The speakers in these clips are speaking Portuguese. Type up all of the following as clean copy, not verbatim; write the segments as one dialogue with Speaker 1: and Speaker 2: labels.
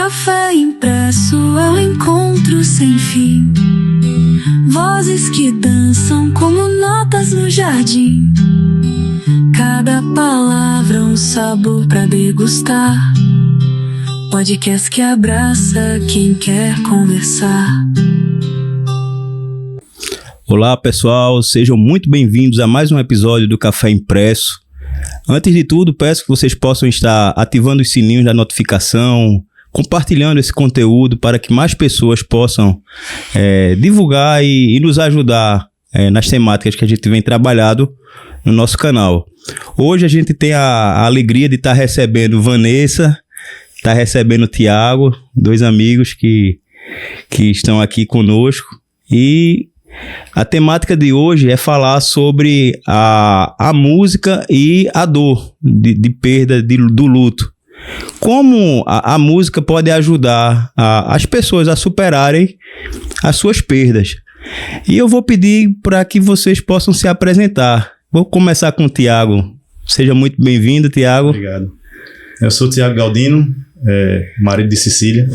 Speaker 1: Café impresso é um encontro sem fim. Vozes que dançam como notas no jardim. Cada palavra um sabor pra degustar. Podcast que abraça quem quer conversar.
Speaker 2: Olá pessoal, sejam muito bem-vindos a mais um episódio do Café Impresso. Antes de tudo, peço que vocês possam estar ativando os sininhos da notificação, compartilhando esse conteúdo para que mais pessoas possam divulgar e nos ajudar nas temáticas que a gente vem trabalhando no nosso canal. Hoje a gente tem a alegria de estar recebendo Vanessa, está recebendo o Thiago, dois amigos que estão aqui conosco, e a temática de hoje é falar sobre a música e a dor de perda do luto. Como a música pode ajudar as pessoas a superarem as suas perdas. E eu vou pedir para que vocês possam se apresentar. Vou começar com o Thiago. Seja muito bem-vindo, Thiago.
Speaker 3: Obrigado. Eu sou o Thiago Galdino, marido de Cecília,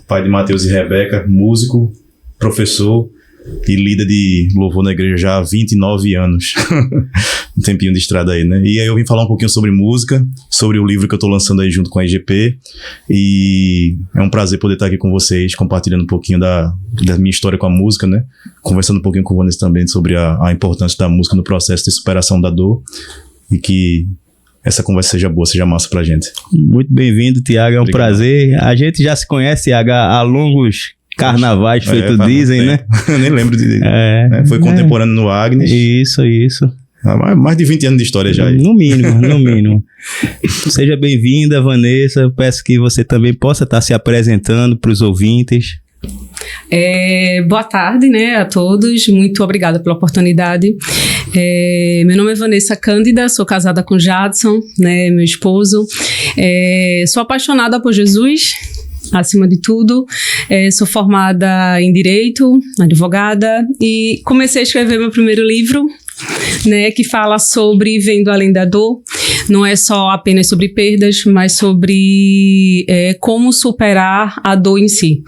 Speaker 3: pai de Matheus e Rebeca, músico, professor e líder de louvor na igreja já há 29 anos. Um tempinho de estrada aí, né? E aí eu vim falar um pouquinho sobre música, sobre o livro que eu tô lançando aí junto com a IGP, e é um prazer poder estar aqui com vocês, compartilhando um pouquinho da minha história com a música, né? Conversando um pouquinho com o Vanessa também sobre a importância da música no processo de superação da dor, e que essa conversa seja boa, seja massa pra gente.
Speaker 2: Muito bem-vindo, Thiago, é um
Speaker 3: Obrigado.
Speaker 2: Prazer. A gente já se conhece, Thiago, há longos carnavais, feito dizem, né?
Speaker 3: Eu nem lembro de... né? Foi contemporâneo no Agnes.
Speaker 2: Isso.
Speaker 3: Mais de 20 anos de história já aí.
Speaker 2: No mínimo. Seja bem-vinda, Vanessa. Eu peço que você também possa estar se apresentando para os ouvintes.
Speaker 4: Boa tarde, né, a todos. Muito obrigada pela oportunidade. Meu nome é Vanessa Cândida, sou casada com Jadson, né, meu esposo. Sou apaixonada por Jesus, acima de tudo. Sou formada em Direito, advogada, e comecei a escrever meu primeiro livro, né, que fala sobre Vendo Além da Dor. Não é só apenas sobre perdas, mas sobre como superar a dor em si,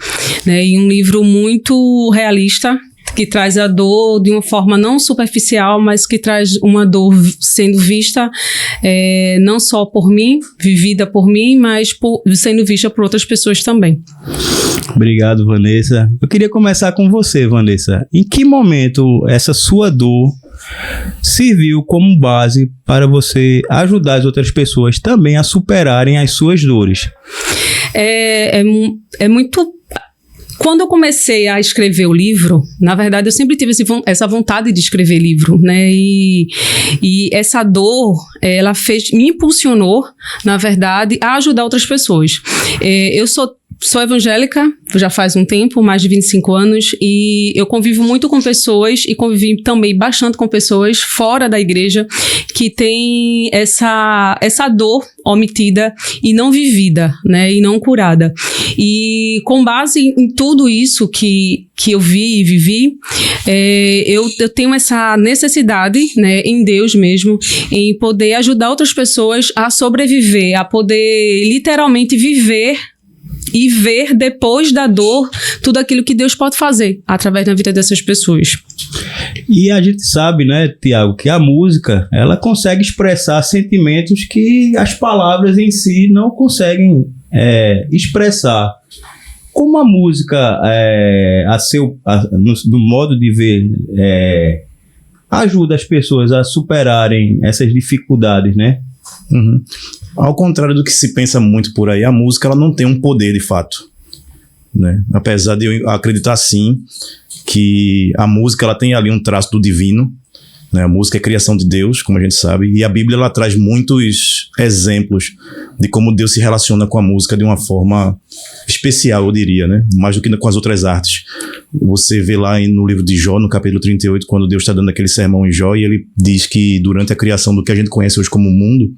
Speaker 4: né? E um livro muito realista, que traz a dor de uma forma não superficial, mas que traz uma dor sendo vista não só por mim, vivida por mim, mas sendo vista por outras pessoas também.
Speaker 2: Obrigado, Vanessa. Eu queria começar com você, Vanessa. Em que momento essa sua dor serviu como base para você ajudar as outras pessoas também a superarem as suas dores?
Speaker 4: É muito... Quando eu comecei a escrever o livro, na verdade eu sempre tive essa vontade de escrever livro, né? E essa dor, ela me impulsionou, na verdade, a ajudar outras pessoas. Eu sou evangélica, já faz um tempo, mais de 25 anos, e eu convivo muito com pessoas, e convivi também bastante com pessoas fora da igreja, que tem essa dor omitida e não vivida, né, e não curada. E com base em tudo isso que eu vi e vivi, eu tenho essa necessidade, né, em Deus mesmo, em poder ajudar outras pessoas a sobreviver, a poder literalmente viver e ver depois da dor tudo aquilo que Deus pode fazer através da vida dessas pessoas.
Speaker 2: E a gente sabe, né, Thiago, que a música, ela consegue expressar sentimentos que as palavras em si não conseguem expressar. Como a música, no modo de ver, ajuda as pessoas a superarem essas dificuldades, né?
Speaker 3: Uhum. Ao contrário do que se pensa muito por aí, a música ela não tem um poder de fato, né? Apesar de eu acreditar sim que a música ela tem ali um traço do divino, né? A música é criação de Deus, como a gente sabe, e a Bíblia ela traz muitos exemplos de como Deus se relaciona com a música de uma forma especial, eu diria, né? Mais do que com as outras artes. Você vê lá no livro de Jó, no capítulo 38, quando Deus está dando aquele sermão em Jó, e ele diz que durante a criação do que a gente conhece hoje como mundo,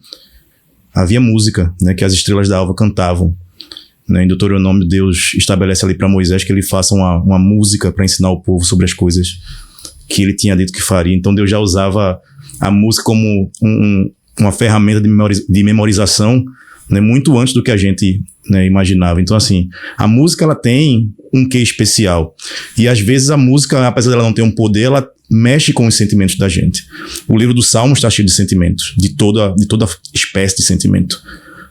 Speaker 3: havia música, né, que as estrelas da alva cantavam, né? Em Deuteronômio, Deus estabelece ali para Moisés que ele faça uma música para ensinar o povo sobre as coisas que ele tinha dito que faria. Então Deus já usava a música como uma ferramenta de memorização né? Muito antes do que a gente, né, imaginava. Então, assim, a música, ela tem um quê especial. E, às vezes, a música, apesar dela não ter um poder, ela mexe com os sentimentos da gente. O livro dos Salmos está cheio de sentimentos, de toda espécie de sentimento,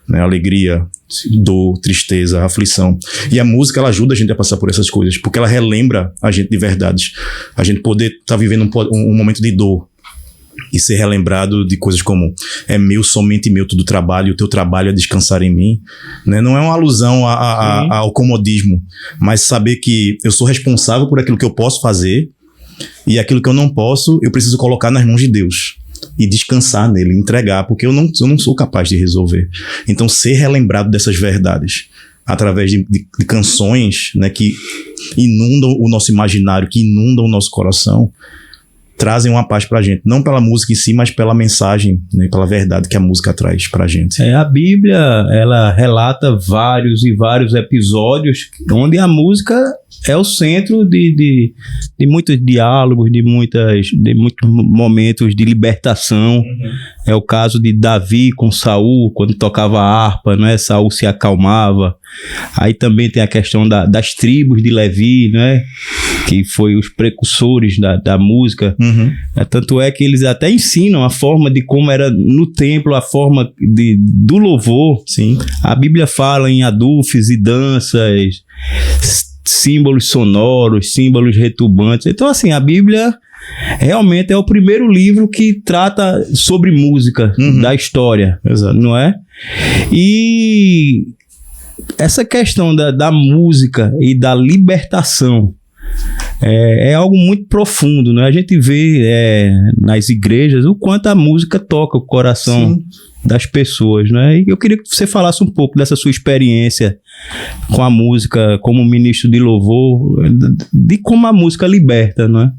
Speaker 3: né? Alegria, dor, tristeza, aflição. E a música, ela ajuda a gente a passar por essas coisas, porque ela relembra a gente de verdades. A gente poder estar vivendo um momento de dor e ser relembrado de coisas como: é meu, somente meu, todo trabalho, o teu trabalho é descansar em mim, né? Não é uma alusão ao comodismo, mas saber que eu sou responsável por aquilo que eu posso fazer, e aquilo que eu não posso, eu preciso colocar nas mãos de Deus e descansar nele, entregar, porque eu não sou capaz de resolver. Então, ser relembrado dessas verdades através de canções, né, que inundam o nosso imaginário, que inundam o nosso coração, trazem uma paz pra gente, não pela música em si, mas pela mensagem, né, pela verdade que a música traz pra gente.
Speaker 2: A Bíblia, ela relata vários e vários episódios onde a música é o centro de muitos diálogos, de muitos momentos de libertação. É o caso de Davi com Saul, quando tocava a harpa, né? Saul se acalmava. Aí também tem a questão das tribos de Levi, né? Que foi os precursores da música. Tanto é que eles até ensinam a forma de como era no templo, a forma do louvor.
Speaker 3: Sim.
Speaker 2: A Bíblia fala em adufes e danças, símbolos sonoros, símbolos retumbantes. Então, assim, a Bíblia realmente é o primeiro livro que trata sobre música da história.
Speaker 3: Exato.
Speaker 2: Não é? E essa questão da música e da libertação é algo muito profundo, né? A gente vê nas igrejas o quanto a música toca o coração, sim, das pessoas, né? E eu queria que você falasse um pouco dessa sua experiência com a música como ministro de louvor, de como a música liberta, não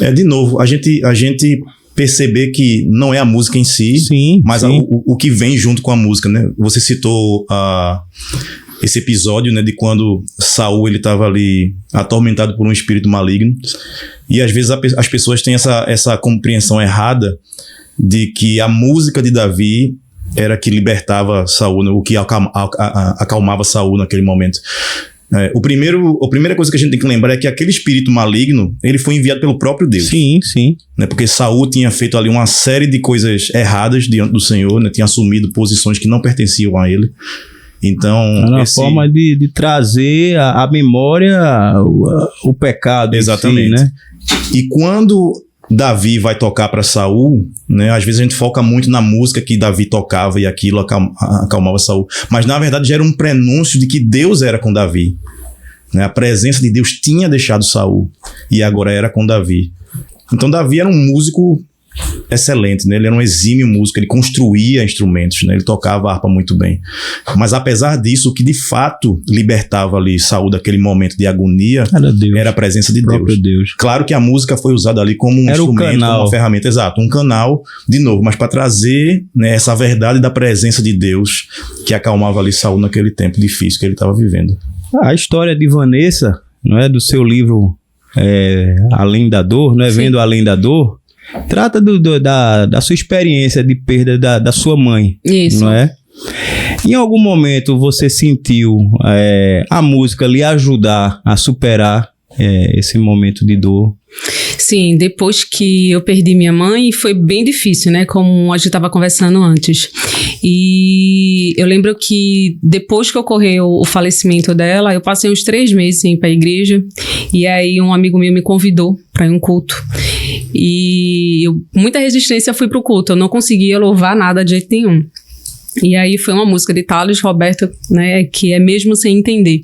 Speaker 2: é?
Speaker 3: De novo, a gente perceber que não é a música em si,
Speaker 2: sim,
Speaker 3: mas
Speaker 2: sim,
Speaker 3: o que vem junto com a música, né? Você citou esse episódio, né, de quando Saul ele estava ali atormentado por um espírito maligno, e às vezes as pessoas têm essa compreensão errada de que a música de Davi era que libertava Saul, né, o que acalmava Saul naquele momento. A primeira coisa que a gente tem que lembrar é que aquele espírito maligno, ele foi enviado pelo próprio Deus.
Speaker 2: Sim, sim.
Speaker 3: Né, porque Saul tinha feito ali uma série de coisas erradas diante do Senhor, né, tinha assumido posições que não pertenciam a ele. Então,
Speaker 2: era uma forma de trazer à memória o pecado.
Speaker 3: Exatamente.
Speaker 2: Si, né?
Speaker 3: E quando Davi vai tocar para Saul, né, às vezes a gente foca muito na música que Davi tocava e aquilo acalmava Saul. Mas na verdade já era um prenúncio de que Deus era com Davi. Né? A presença de Deus tinha deixado Saul e agora era com Davi. Então Davi era um músico excelente, né? Ele era um exímio músico, ele construía instrumentos, né? Ele tocava a harpa muito bem. Mas apesar disso, o que de fato libertava ali Saul daquele momento de agonia era a presença de Deus. Claro que a música foi usada ali como um instrumento, como uma ferramenta, exato, um canal, de novo, mas para trazer, né, essa verdade da presença de Deus que acalmava ali Saul naquele tempo difícil que ele estava vivendo.
Speaker 2: A história de Vanessa, não é, do seu livro Além da Dor, não é? Vendo Além da Dor, trata da sua experiência de perda da sua mãe.
Speaker 4: Isso.
Speaker 2: Não é? Em algum momento você sentiu a música lhe ajudar a superar esse momento de dor?
Speaker 4: Sim, depois que eu perdi minha mãe, foi bem difícil, né? Como a gente estava conversando antes. E eu lembro que depois que ocorreu o falecimento dela, eu passei uns 3 meses sem ir para a igreja. E aí um amigo meu me convidou para ir um culto. E muita resistência, fui pro culto. Eu não conseguia louvar nada de jeito nenhum. E aí foi uma música de Thales Roberto, né, que é Mesmo Sem Entender.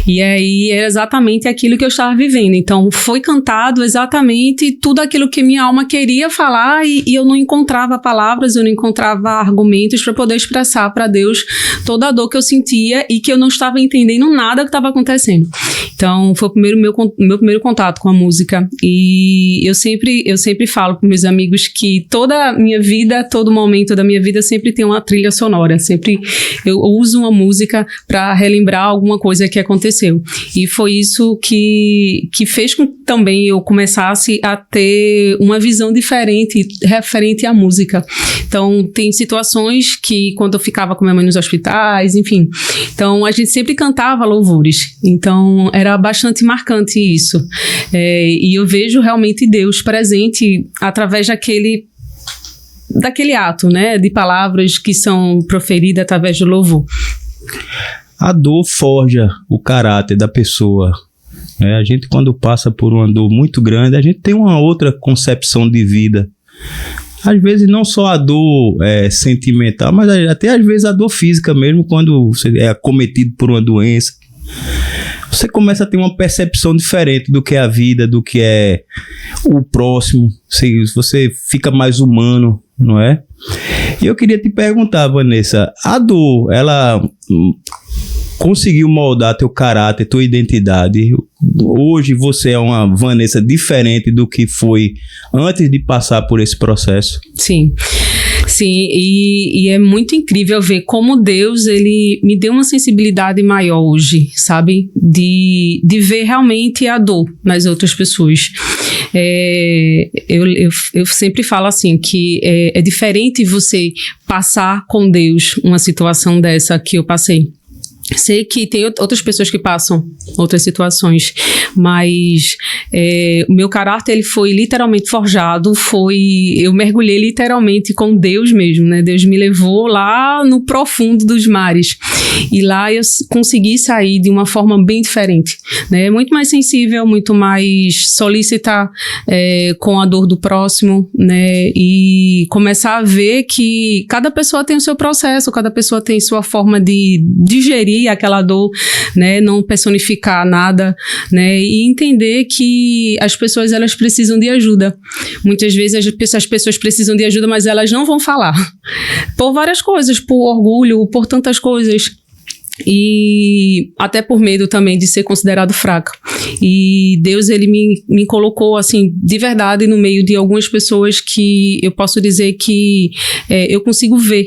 Speaker 4: E aí era exatamente aquilo que eu estava vivendo. Então foi cantado exatamente tudo aquilo que minha alma queria falar e eu não encontrava palavras, eu não encontrava argumentos para poder expressar para Deus toda a dor que eu sentia e que eu não estava entendendo nada que estava acontecendo. Então foi o meu primeiro contato com a música. E eu sempre falo para meus amigos que toda a minha vida, todo momento da minha vida sempre tem uma trilha sonora. Sempre eu uso uma música para relembrar alguma coisa que aconteceu. aconteceu. E foi isso que fez com que também eu começasse a ter uma visão diferente referente à música. Então, tem situações que quando eu ficava com minha mãe nos hospitais, enfim. Então, a gente sempre cantava louvores. Então, era bastante marcante isso. E eu vejo realmente Deus presente através daquele ato, né, de palavras que são proferidas através do louvor.
Speaker 2: A dor forja o caráter da pessoa. A gente, quando passa por uma dor muito grande, a gente tem uma outra concepção de vida. Às vezes não só a dor sentimental, mas até às vezes a dor física mesmo, quando você é acometido por uma doença. Você começa a ter uma percepção diferente do que é a vida, do que é o próximo. Você fica mais humano, não é? E eu queria te perguntar, Vanessa, a dor, ela conseguiu moldar teu caráter, tua identidade? Hoje você é uma Vanessa diferente do que foi antes de passar por esse processo?
Speaker 4: Sim. Sim, e é muito incrível ver como Deus, ele me deu uma sensibilidade maior hoje, sabe? De ver realmente a dor nas outras pessoas. Eu sempre falo assim, que é diferente você passar com Deus uma situação dessa que eu passei. Sei que tem outras pessoas que passam outras situações, mas o meu caráter, ele foi literalmente forjado, eu mergulhei literalmente com Deus mesmo, né? Deus me levou lá no profundo dos mares, e lá eu consegui sair de uma forma bem diferente, né? Muito mais sensível, muito mais solícita com a dor do próximo, né? E começar a ver que cada pessoa tem o seu processo, cada pessoa tem sua forma de digerir aquela dor, né, não personificar nada, né, e entender que as pessoas, elas precisam de ajuda. Muitas vezes as pessoas precisam de ajuda, mas elas não vão falar, por várias coisas, por orgulho, por tantas coisas, e até por medo também de ser considerado fraca. E Deus, ele me colocou assim, de verdade, no meio de algumas pessoas que eu posso dizer que eu consigo ver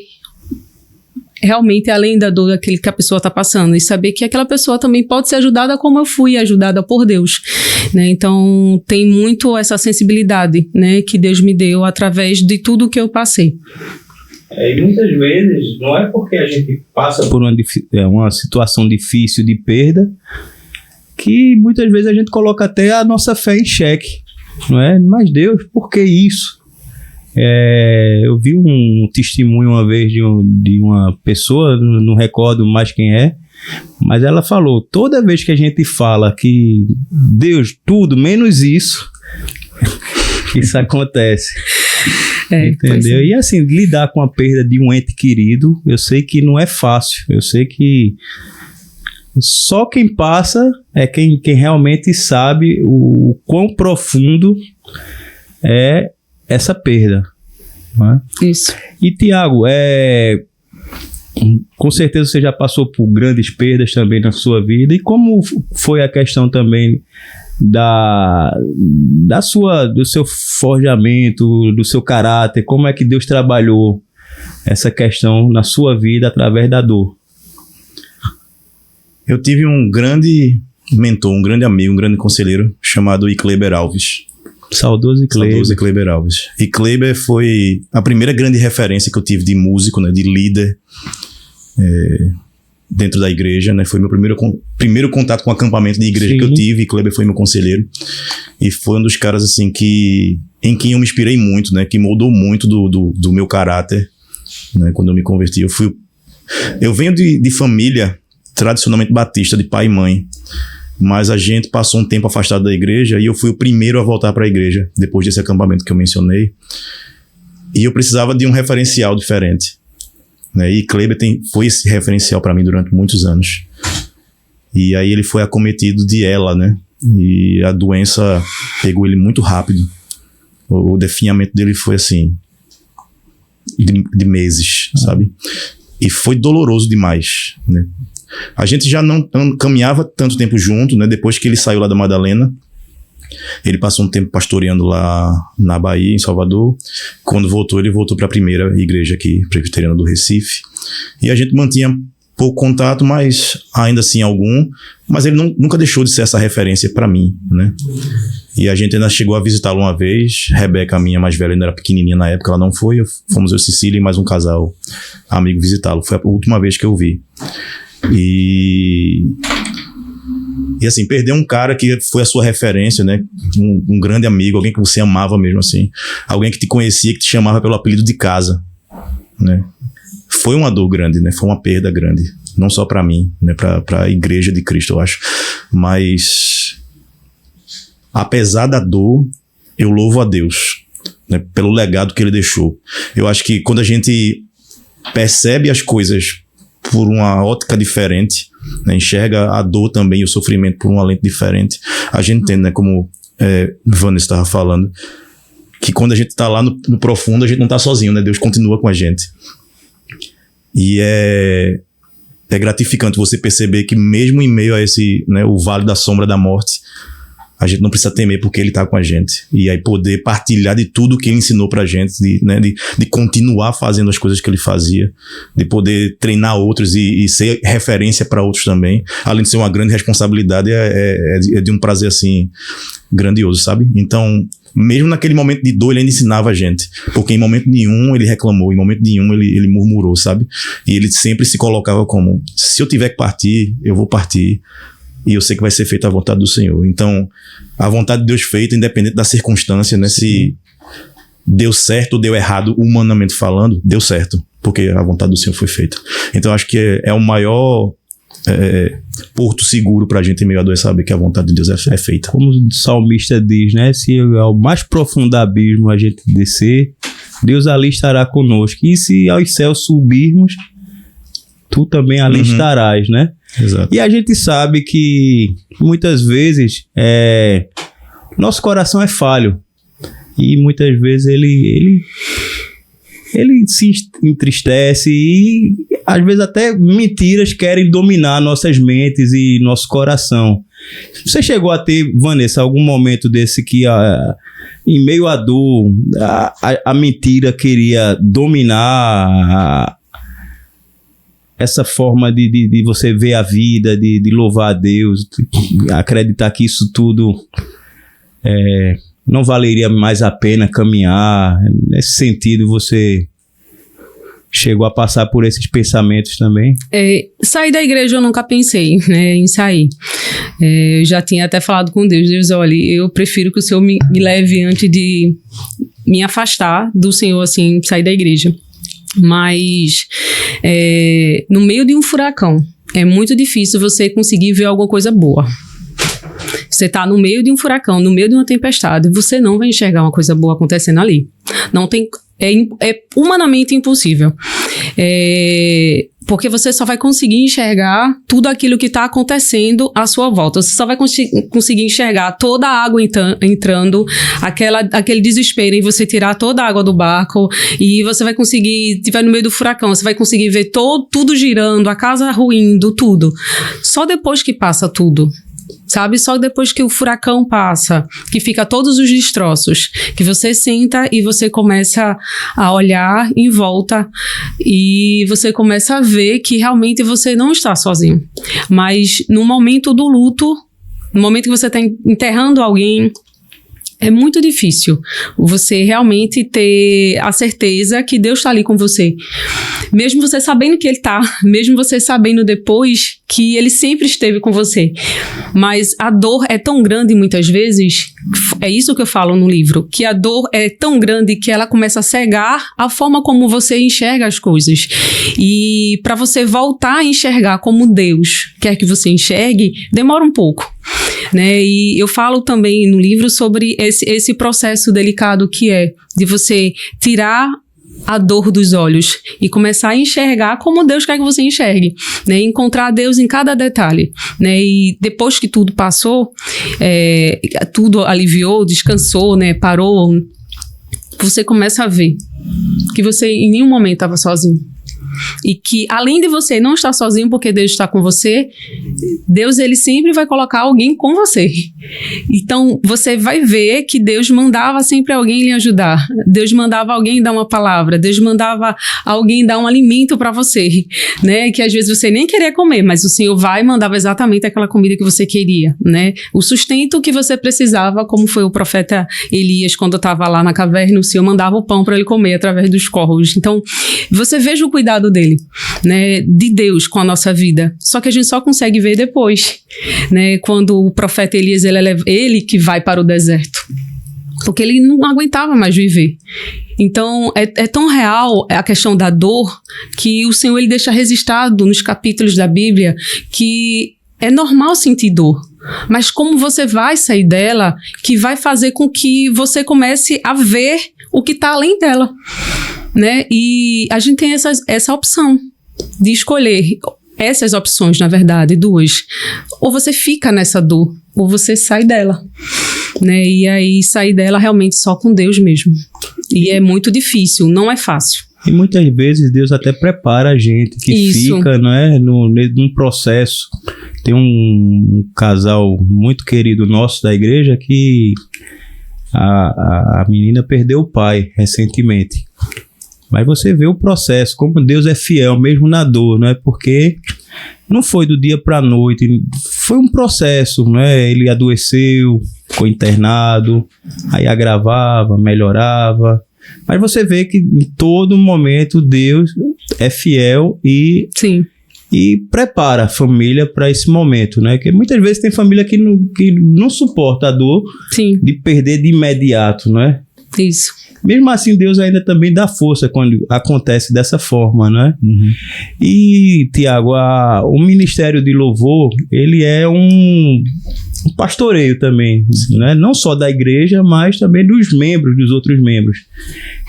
Speaker 4: realmente além da dor daquele que a pessoa está passando, e saber que aquela pessoa também pode ser ajudada como eu fui ajudada por Deus, né? Então tem muito essa sensibilidade, né, que Deus me deu através de tudo que eu passei.
Speaker 2: E muitas vezes não é porque a gente passa por uma situação difícil de perda que muitas vezes a gente coloca até a nossa fé em xeque, não é? Mas Deus, por que isso? Eu vi um testemunho uma vez de uma pessoa, não recordo mais quem é, mas ela falou, toda vez que a gente fala que Deus, tudo menos isso acontece. Entendeu? E assim, lidar com a perda de um ente querido, eu sei que não é fácil, eu sei que só quem passa é quem realmente sabe o quão profundo é essa perda, né?
Speaker 4: Isso.
Speaker 2: E Tiago, com certeza você já passou por grandes perdas também na sua vida, e como foi a questão também do seu forjamento, do seu caráter, como é que Deus trabalhou essa questão na sua vida através da dor?
Speaker 3: Eu tive um grande mentor, um grande amigo, um grande conselheiro chamado Kleber Alves.
Speaker 2: Saudoso
Speaker 3: Kleber Alves. E Kleber foi a primeira grande referência que eu tive de músico, né, de líder dentro da igreja, né? Foi meu primeiro contato com o acampamento de igreja. Sim. Que eu tive, e Kleber foi meu conselheiro. E foi um dos caras assim em quem eu me inspirei muito, né? Que moldou muito do meu caráter, né? Quando eu me converti. Eu venho de família tradicionalmente batista, de pai e mãe. Mas a gente passou um tempo afastado da igreja e eu fui o primeiro a voltar para a igreja, depois desse acampamento que eu mencionei. E eu precisava de um referencial diferente, né? E Kleber foi esse referencial para mim durante muitos anos. E aí ele foi acometido de ELA, né? E a doença pegou ele muito rápido. O definhamento dele foi assim, de meses, sabe? E foi doloroso demais, né? A gente já não caminhava tanto tempo junto, né? Depois que ele saiu lá da Madalena, ele passou um tempo pastoreando lá na Bahia, em Salvador. Quando voltou, ele voltou para a primeira igreja aqui, presbiteriana do Recife. E a gente mantinha pouco contato, mas ainda assim algum. Mas ele nunca deixou de ser essa referência para mim, né? E a gente ainda chegou a visitá-lo uma vez. Rebeca, a minha mais velha, ainda era pequenininha na época, ela não foi. Fomos eu, Cecília e mais um casal amigo visitá-lo. Foi a última vez que eu vi. E assim, perder um cara que foi a sua referência, né? Um grande amigo, alguém que você amava mesmo, assim. Alguém que te conhecia, que te chamava pelo apelido de casa, né? Foi uma dor grande, né? Foi uma perda grande. Não só para mim, né? Para a Igreja de Cristo, eu acho. Mas, apesar da dor, eu louvo a Deus, né? Pelo legado que ele deixou. Eu acho que quando a gente percebe as coisas por uma ótica diferente, né? Enxerga a dor também e o sofrimento por uma lente diferente, a gente entende, né? Como Vanessa estava falando, que quando a gente está lá no profundo, a gente não está sozinho, né? Deus continua com a gente. E é gratificante você perceber que mesmo em meio a esse, né, o vale da sombra da morte, a gente não precisa temer porque ele está com a gente. E aí poder partilhar de tudo que ele ensinou pra gente, de continuar fazendo as coisas que ele fazia, de poder treinar outros e ser referência para outros também. Além de ser uma grande responsabilidade, é de um prazer assim grandioso, sabe? Então, mesmo naquele momento de dor, ele ainda ensinava a gente. Porque em momento nenhum ele reclamou, em momento nenhum ele murmurou, sabe? E ele sempre se colocava como, se eu tiver que partir, eu vou partir. E eu sei que vai ser feita a vontade do Senhor. Então, a vontade de Deus feita, independente da circunstância, né? Se deu certo ou deu errado, humanamente falando, deu certo. Porque a vontade do Senhor foi feita. Então, acho que é o maior porto seguro pra gente em meio a dor, saber que a vontade de Deus é feita.
Speaker 2: Como o salmista diz, né? Se ao mais profundo abismo a gente descer, Deus ali estará conosco. E se aos céus subirmos, tu também ali estarás, né?
Speaker 3: Exato.
Speaker 2: E a gente sabe que muitas vezes nosso coração é falho. E muitas vezes ele se entristece e às vezes até mentiras querem dominar nossas mentes e nosso coração. Você chegou a ter, Vanessa, algum momento desse que em meio à dor a mentira queria dominar essa forma de você ver a vida, de louvar a Deus, acreditar que isso tudo não valeria mais a pena caminhar? Nesse sentido, você chegou a passar por esses pensamentos também?
Speaker 4: Sair da igreja eu nunca pensei, né, em sair. Eu já tinha até falado com Deus, olha, eu prefiro que o Senhor me leve antes de me afastar do Senhor, assim, sair da igreja. Mas no meio de um furacão, é muito difícil você conseguir ver alguma coisa boa. Você está no meio de um furacão, no meio de uma tempestade, você não vai enxergar uma coisa boa acontecendo ali. Não tem, é humanamente impossível. Porque você só vai conseguir enxergar tudo aquilo que está acontecendo à sua volta. Você só vai conseguir enxergar toda a água entrando, aquele desespero em você tirar toda a água do barco, e você vai conseguir, estiver no meio do furacão, você vai conseguir ver tudo girando, a casa ruindo, tudo. Só depois que passa tudo. Sabe? Só depois que o furacão passa, que fica todos os destroços, que você senta e você começa a olhar em volta e você começa a ver que realmente você não está sozinho. Mas no momento do luto, no momento que você está enterrando alguém, é muito difícil você realmente ter a certeza que Deus está ali com você. Mesmo você sabendo que Ele está, mesmo você sabendo depois que Ele sempre esteve com você. Mas a dor é tão grande muitas vezes, é isso que eu falo no livro, que a dor é tão grande que ela começa a cegar a forma como você enxerga as coisas. E para você voltar a enxergar como Deus quer que você enxergue, demora um pouco. Né? E eu falo também no livro sobre esse processo delicado que é de você tirar a dor dos olhos e começar a enxergar como Deus quer que você enxergue, né? Encontrar Deus em cada detalhe, né? E depois que tudo passou, tudo aliviou, descansou, né? Parou, você começa a ver que você em nenhum momento estava sozinho. e que além de você não estar sozinho porque Deus está com você, Deus ele sempre vai colocar alguém com você. Então você vai ver que Deus mandava sempre alguém lhe ajudar, Deus mandava alguém dar uma palavra, Deus mandava alguém dar um alimento para você, né? Que às vezes você nem queria comer, mas o Senhor vai e mandava exatamente aquela comida que você queria, né? O sustento que você precisava, como foi o profeta Elias quando estava lá na caverna, o Senhor mandava o pão para ele comer através dos corvos. Então, você veja o cuidado dele, né? De Deus com a nossa vida. Só que a gente só consegue ver depois, né? Quando o profeta Elias, ele que vai para o deserto. Porque ele não aguentava mais viver. Então, é tão real a questão da dor que o Senhor ele deixa registrado nos capítulos da Bíblia que é normal sentir dor. Mas como você vai sair dela, que vai fazer com que você comece a ver o que está além dela, né? E a gente tem essa opção de escolher essas opções, na verdade, duas. Ou você fica nessa dor, ou você sai dela, né? E aí sair dela realmente só com Deus mesmo. E é muito difícil, não é fácil.
Speaker 2: E muitas vezes Deus até prepara a gente que
Speaker 4: Isso.
Speaker 2: fica, não é, num processo. Tem um casal muito querido nosso da igreja que a menina perdeu o pai recentemente. Mas você vê o processo, como Deus é fiel mesmo na dor, não é? Porque não foi do dia para a noite, foi um processo, não é? Ele adoeceu, ficou internado, aí agravava, melhorava. Mas você vê que em todo momento Deus é fiel e prepara a família para esse momento, né? Porque muitas vezes tem família que não suporta a dor de perder de imediato, não é?
Speaker 4: Isso.
Speaker 2: Mesmo assim, Deus ainda também dá força quando acontece dessa forma, né? Uhum. E, Tiago, o Ministério de Louvor, ele é um pastoreio também, né? Não só da igreja, mas também dos outros membros.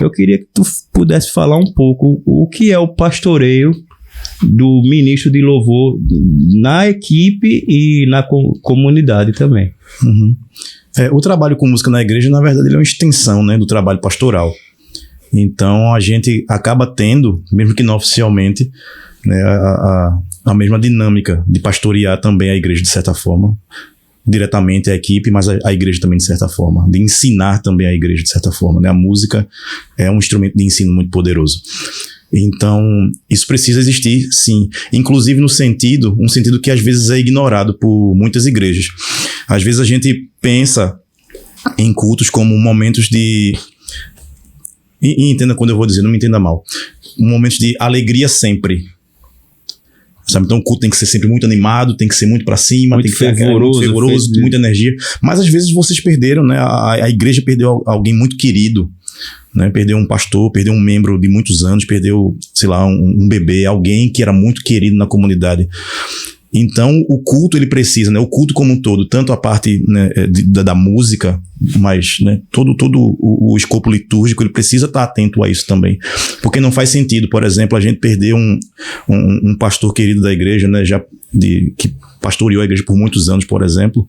Speaker 2: Eu queria que tu pudesse falar um pouco o que é o pastoreio do ministro de louvor na equipe e na comunidade também.
Speaker 3: Uhum. O trabalho com música na igreja, na verdade, ele é uma extensão, né, do trabalho pastoral. Então, a gente acaba tendo, mesmo que não oficialmente, né, a mesma dinâmica de pastorear também a igreja, de certa forma, diretamente a equipe, mas a igreja também, de certa forma, de ensinar também a igreja, de certa forma, né? A música é um instrumento de ensino muito poderoso. Então, isso precisa existir, sim. Inclusive um sentido que às vezes é ignorado por muitas igrejas. Às vezes a gente pensa em cultos como momentos de... E entenda quando eu vou dizer, não me entenda mal. Momentos de alegria sempre. Sabe? Então o culto tem que ser sempre muito animado, tem que ser muito pra cima,
Speaker 2: muito
Speaker 3: tem que ser muito fervoroso, muita energia. Mas às vezes vocês perderam, né? A igreja perdeu alguém muito querido, né? Perdeu um pastor, perdeu um membro de muitos anos, perdeu, sei lá, um bebê, alguém que era muito querido na comunidade. Então o culto ele precisa, né? O culto como um todo, tanto a parte, né, da música, mas, né, todo o escopo litúrgico, ele precisa estar atento a isso também, porque não faz sentido, por exemplo, a gente perder um pastor querido da igreja, né, que pastoreou a igreja por muitos anos, por exemplo,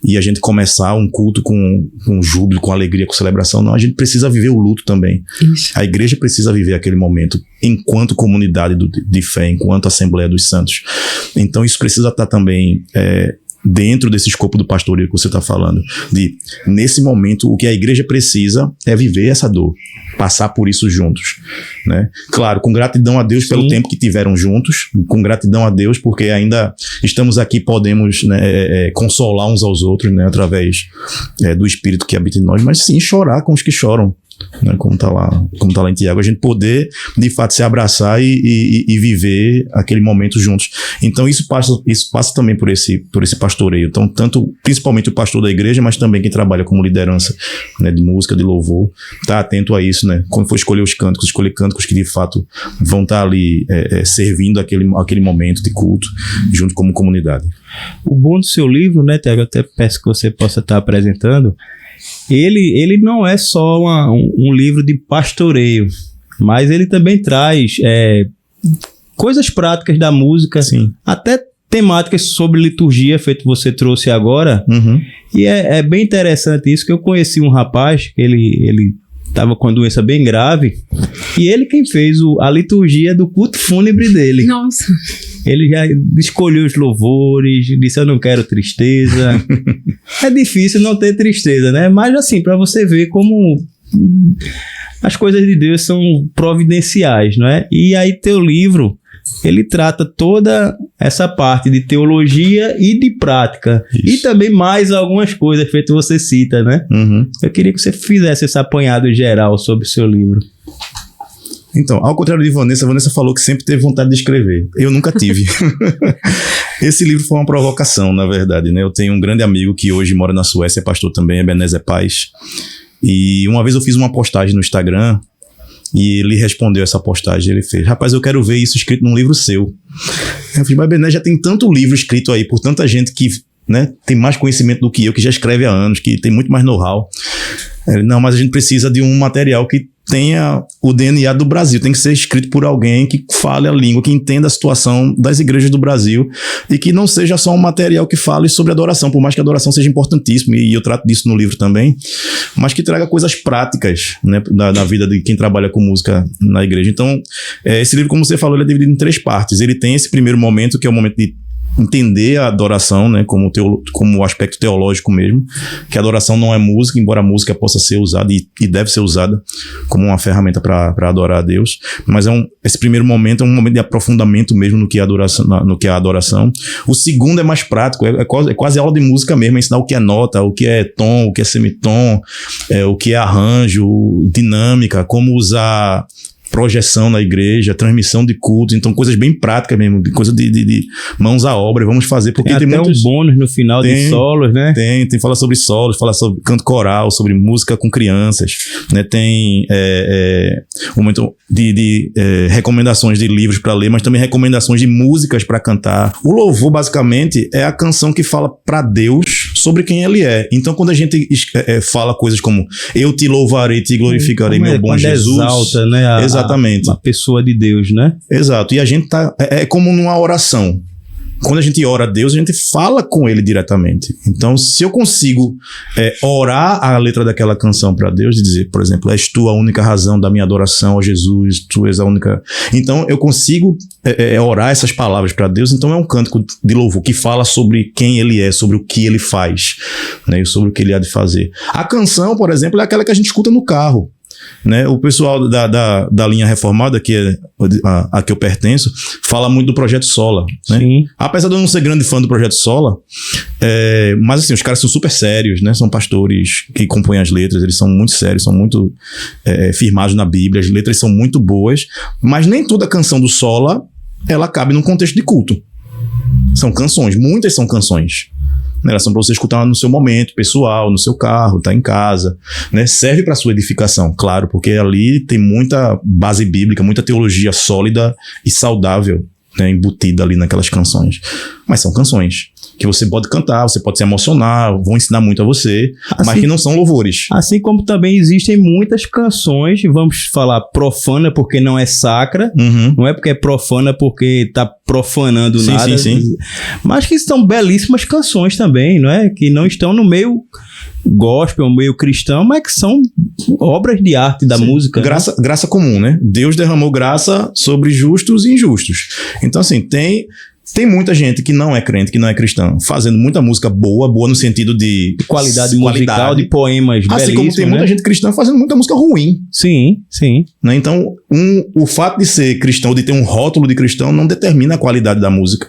Speaker 3: e a gente começar um culto com júbilo, com alegria, com celebração. Não, a gente precisa viver o luto também. Isso. A igreja precisa viver aquele momento enquanto comunidade de fé, enquanto Assembleia dos Santos. Então isso precisa estar também dentro desse escopo do pastoreio que você está falando. Nesse momento, o que a igreja precisa é viver essa dor, passar por isso juntos, né? Claro, com gratidão a Deus pelo tempo que tiveram juntos, com gratidão a Deus porque ainda estamos aqui, podemos, né, consolar uns aos outros, né, através do Espírito que habita em nós, mas sim chorar com os que choram, né, como tá lá em Tiago, a gente poder de fato se abraçar e viver aquele momento juntos. Então isso passa também por esse pastoreio. Então principalmente o pastor da igreja, mas também quem trabalha como liderança, né, de música, de louvor, tá atento a isso, né? Quando for escolher os cânticos, escolher cânticos que de fato vão estar ali servindo aquele momento de culto junto como comunidade.
Speaker 2: O bom do seu livro, né, Tiago, eu até peço que você possa estar apresentando. Ele não é só um livro de pastoreio, mas ele também traz coisas práticas da música, sim, até temáticas sobre liturgia, feito você trouxe agora. Uhum. E é bem interessante isso, que eu conheci um rapaz, ele estava com uma doença bem grave, e ele quem fez a liturgia do culto fúnebre dele.
Speaker 4: Nossa.
Speaker 2: Ele já escolheu os louvores, disse: eu não quero tristeza. É difícil não ter tristeza, né? Mas assim, para você ver como as coisas de Deus são providenciais, não é? E aí teu livro, ele trata toda essa parte de teologia e de prática. Isso. E também mais algumas coisas, feito você cita, né?
Speaker 3: Uhum.
Speaker 2: Eu queria que você fizesse esse apanhado geral sobre o seu livro.
Speaker 3: Então, ao contrário de Vanessa, Vanessa falou que sempre teve vontade de escrever. Eu nunca tive. Esse livro foi uma provocação, na verdade, né? Eu tenho um grande amigo que hoje mora na Suécia, é pastor também, Ebenezer Paz. E uma vez eu fiz uma postagem no Instagram e ele respondeu essa postagem. Ele fez: rapaz, eu quero ver isso escrito num livro seu. Eu fiz: mas Ebenezer, já tem tanto livro escrito aí por tanta gente que, né, tem mais conhecimento do que eu, que já escreve há anos, que tem muito mais know-how. Ele: não, mas a gente precisa de um material que tenha o DNA do Brasil, tem que ser escrito por alguém que fale a língua, que entenda a situação das igrejas do Brasil e que não seja só um material que fale sobre adoração, por mais que a adoração seja importantíssima, e eu trato disso no livro também, mas que traga coisas práticas, né, da vida de quem trabalha com música na igreja. Então, esse livro, como você falou, ele é dividido em 3 partes. Ele tem esse primeiro momento, que é o momento de entender a adoração, né, como aspecto teológico mesmo, que a adoração não é música, embora a música possa ser usada e deve ser usada como uma ferramenta para adorar a Deus, mas esse primeiro momento é um momento de aprofundamento mesmo no que é a adoração. O segundo é mais prático, é quase aula de música mesmo, é ensinar o que é nota, o que é tom, o que é semitom, o que é arranjo, dinâmica, como usar projeção na igreja, transmissão de culto, então coisas bem práticas mesmo, coisa de mãos à obra, vamos fazer, porque tem
Speaker 2: até
Speaker 3: muitos
Speaker 2: um bônus no final de solos, né?
Speaker 3: Fala sobre solos, fala sobre canto coral, sobre música com crianças, né? Tem um momento de recomendações de livros para ler, mas também recomendações de músicas para cantar. O louvor, basicamente, é a canção que fala para Deus sobre quem Ele é. Então, quando a gente fala coisas como: eu te louvarei, te glorificarei, meu bom Jesus.
Speaker 2: Exalta, né?
Speaker 3: Exatamente.
Speaker 2: A pessoa de Deus, né?
Speaker 3: Exato. E a gente é como numa oração. Quando a gente ora a Deus, a gente fala com Ele diretamente. Então, se eu consigo orar a letra daquela canção para Deus, de dizer, por exemplo: és tu a única razão da minha adoração, ó Jesus, tu és a única... Então, eu consigo orar essas palavras para Deus. Então, é um cântico de louvor que fala sobre quem Ele é, sobre o que Ele faz, né, e sobre o que Ele há de fazer. A canção, por exemplo, é aquela que a gente escuta no carro. Né? O pessoal da linha reformada, que é a que eu pertenço, fala muito do Projeto Sola, né?
Speaker 2: Sim.
Speaker 3: Apesar de eu não ser grande fã do Projeto Sola, mas assim, os caras são super sérios, né? São pastores que compõem as letras, eles são muito sérios, são muito firmados na Bíblia, as letras são muito boas, mas nem toda canção do Sola ela cabe num contexto de culto. São canções, muitas são canções. Elas são para você escutar no seu momento pessoal, no seu carro, tá em casa, né? Serve para sua edificação, claro, porque ali tem muita base bíblica, muita teologia sólida e saudável, né, embutida ali naquelas canções. Mas são canções que você pode cantar, você pode se emocionar, vão ensinar muito a você, assim, mas que não são louvores.
Speaker 2: Assim como também existem muitas canções, vamos falar profana porque não é sacra, não é porque é profana porque tá profanando nada,
Speaker 3: sim.
Speaker 2: Mas que são belíssimas canções também, não é? Que não estão no meio gospel, meio cristão, mas que são obras de arte da música.
Speaker 3: Graça comum, né? Deus derramou graça sobre justos e injustos. Então, assim, tem muita gente que não é crente, que não é cristão, fazendo muita música boa no sentido de
Speaker 2: qualidade musical, de poemas belíssimos.
Speaker 3: Assim como tem muita gente cristã fazendo muita música ruim.
Speaker 2: Sim.
Speaker 3: Né? Então, o fato de ser cristão, de ter um rótulo de cristão, não determina a qualidade da música.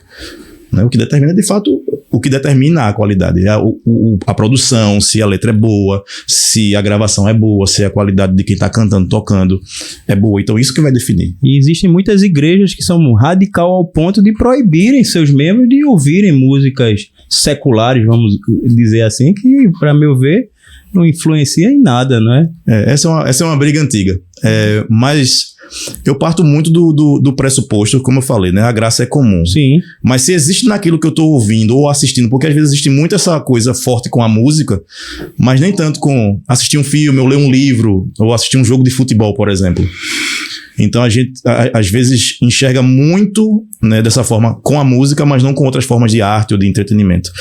Speaker 3: Né? O que determina, de fato, o que determina a qualidade é a produção, se a letra é boa, se a gravação é boa, se a qualidade de quem está cantando, tocando é boa. Então, isso que vai definir.
Speaker 2: E existem muitas igrejas que são radical ao ponto de proibirem seus membros de ouvirem músicas seculares, vamos dizer assim, que, para meu ver, não influencia em nada, não é?
Speaker 3: Essa é uma briga antiga. Mas eu parto muito do pressuposto, como eu falei, né? A graça é comum.
Speaker 2: Sim.
Speaker 3: Mas se existe naquilo que eu tô ouvindo ou assistindo, porque às vezes existe muito essa coisa forte com a música, mas nem tanto com assistir um filme, ou ler um livro, ou assistir um jogo de futebol, por exemplo. Então a gente, às vezes, enxerga muito, né, dessa forma com a música, mas não com outras formas de arte ou de entretenimento.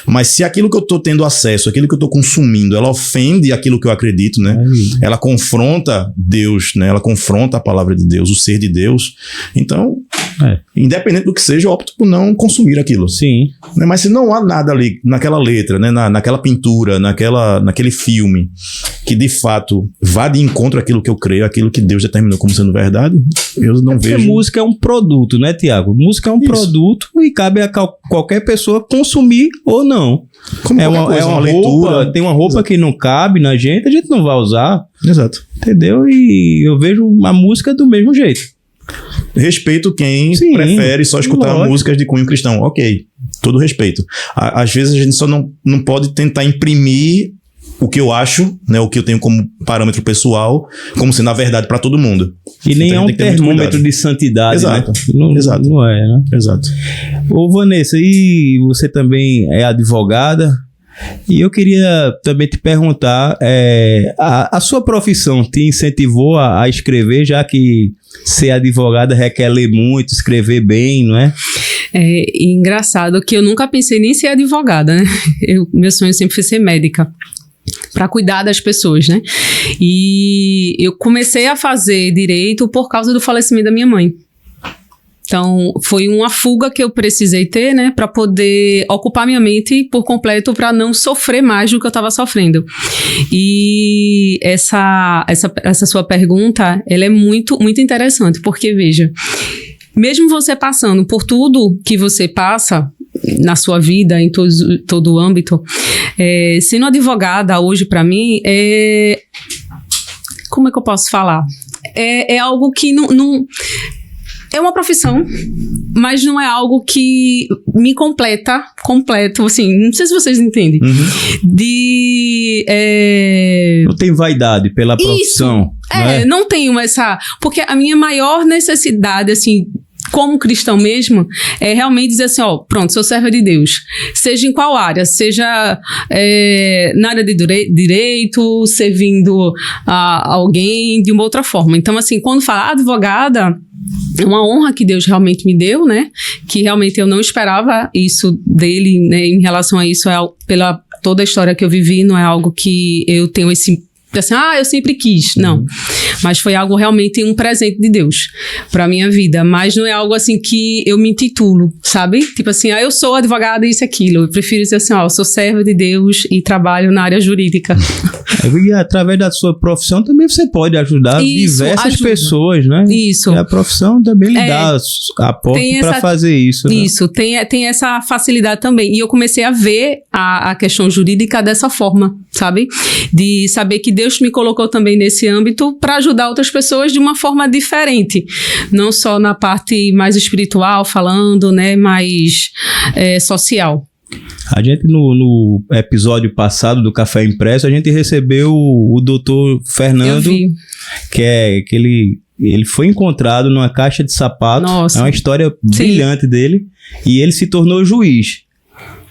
Speaker 3: Mas se aquilo que eu tô tendo acesso, aquilo que eu tô consumindo, ela ofende aquilo que eu acredito, né? Ela confronta Deus, né? Ela confronta a palavra de Deus, o ser de Deus. Então, independente do que seja, eu opto por não consumir aquilo.
Speaker 2: Sim.
Speaker 3: Né? Mas se não há nada ali naquela letra, né? naquela pintura, naquele filme, que de fato vá de encontro àquilo que eu creio, aquilo que Deus determinou como sendo verdade, eu não vejo.
Speaker 2: Porque música é um produto, né, Tiago? Música é um produto e cabe a qualquer pessoa consumir ou não.
Speaker 3: Como
Speaker 2: é uma
Speaker 3: leitura.
Speaker 2: Roupa, tem uma roupa
Speaker 3: Exato.
Speaker 2: que não cabe na gente, a gente não vai usar.
Speaker 3: Exato.
Speaker 2: Entendeu? E eu vejo a música do mesmo jeito.
Speaker 3: Respeito quem
Speaker 2: Sim,
Speaker 3: prefere só escutar
Speaker 2: lógico.
Speaker 3: músicas de cunho cristão. Ok, todo respeito. Às vezes a gente só não pode tentar imprimir o que eu acho, né, o que eu tenho como parâmetro pessoal, como sendo a verdade para todo mundo.
Speaker 2: E nem
Speaker 3: Então,
Speaker 2: é um
Speaker 3: tem que ter muito
Speaker 2: termômetro
Speaker 3: cuidado.
Speaker 2: de santidade,
Speaker 3: Exato.
Speaker 2: né? Não,
Speaker 3: Exato.
Speaker 2: Não é, né?
Speaker 3: Exato.
Speaker 2: Ô, Vanessa, e você também é advogada? E eu queria também te perguntar, a sua profissão te incentivou a escrever, já que ser advogada requer ler muito, escrever bem, não é?
Speaker 4: É engraçado que eu nunca pensei nem em ser advogada, né? Meu sonho sempre foi ser médica, para cuidar das pessoas, né? E eu comecei a fazer direito por causa do falecimento da minha mãe. Então, foi uma fuga que eu precisei ter, né, para poder ocupar minha mente por completo, para não sofrer mais do que eu estava sofrendo. E essa sua pergunta, ela é muito, muito interessante, porque, veja, mesmo você passando por tudo que você passa na sua vida, em todo o âmbito, sendo advogada hoje, para mim, como é que eu posso falar? É algo que não é uma profissão, mas não é algo que me completo, assim, não sei se vocês entendem.
Speaker 2: Não tem vaidade pela profissão.
Speaker 4: Não tenho essa... Porque a minha maior necessidade, assim, como cristão mesmo, é realmente dizer assim, ó, pronto, sou serva de Deus. Seja em qual área, seja na área de direito, servindo a alguém de uma outra forma. Então, assim, quando fala advogada, é uma honra que Deus realmente me deu, né? Que realmente eu não esperava isso dele, né? Em relação a isso, pela toda a história que eu vivi, não é algo que eu tenho esse... assim, eu sempre quis, não. Mas foi algo realmente um presente de Deus pra minha vida, mas não é algo assim que eu me intitulo, sabe? Tipo assim, eu sou advogada e isso e aquilo. Eu prefiro dizer assim, eu sou serva de Deus e trabalho na área jurídica.
Speaker 2: E através da sua profissão também você pode ajudar diversas pessoas, né?
Speaker 4: Isso.
Speaker 2: E a profissão também lhe dá aporte para fazer isso. Né?
Speaker 4: Isso, tem essa facilidade também. E eu comecei a ver a questão jurídica dessa forma, sabe? De saber que Deus me colocou também nesse âmbito para ajudar outras pessoas de uma forma diferente. Não só na parte mais espiritual, falando, né? Mais social.
Speaker 2: A gente, no episódio passado do Café Impresso, a gente recebeu o doutor Fernando, que ele foi encontrado numa caixa de sapato. Nossa. É uma história brilhante dele. E ele se tornou juiz.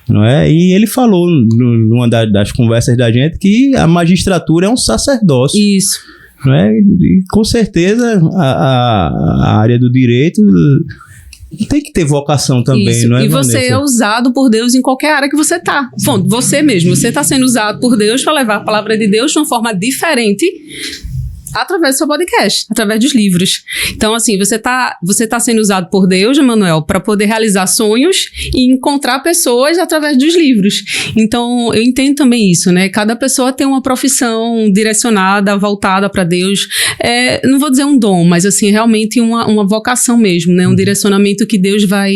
Speaker 2: Não é? E ele falou numa das conversas da gente que a magistratura é um sacerdócio.
Speaker 4: Isso.
Speaker 2: Não é? E com certeza a área do direito tem que ter vocação também,
Speaker 4: isso.
Speaker 2: Não é,
Speaker 4: e você
Speaker 2: Vanessa?
Speaker 4: É usado por Deus em qualquer área que você tá. Bom, você mesmo, você está sendo usado por Deus para levar a palavra de Deus de uma forma diferente através do seu podcast, através dos livros. Então, assim, você tá sendo usado por Deus, Emanuel, para poder realizar sonhos e encontrar pessoas através dos livros. Então, eu entendo também isso, né? Cada pessoa tem uma profissão direcionada, voltada para Deus. Não vou dizer um dom, mas, assim, realmente uma vocação mesmo, né? Um direcionamento que Deus vai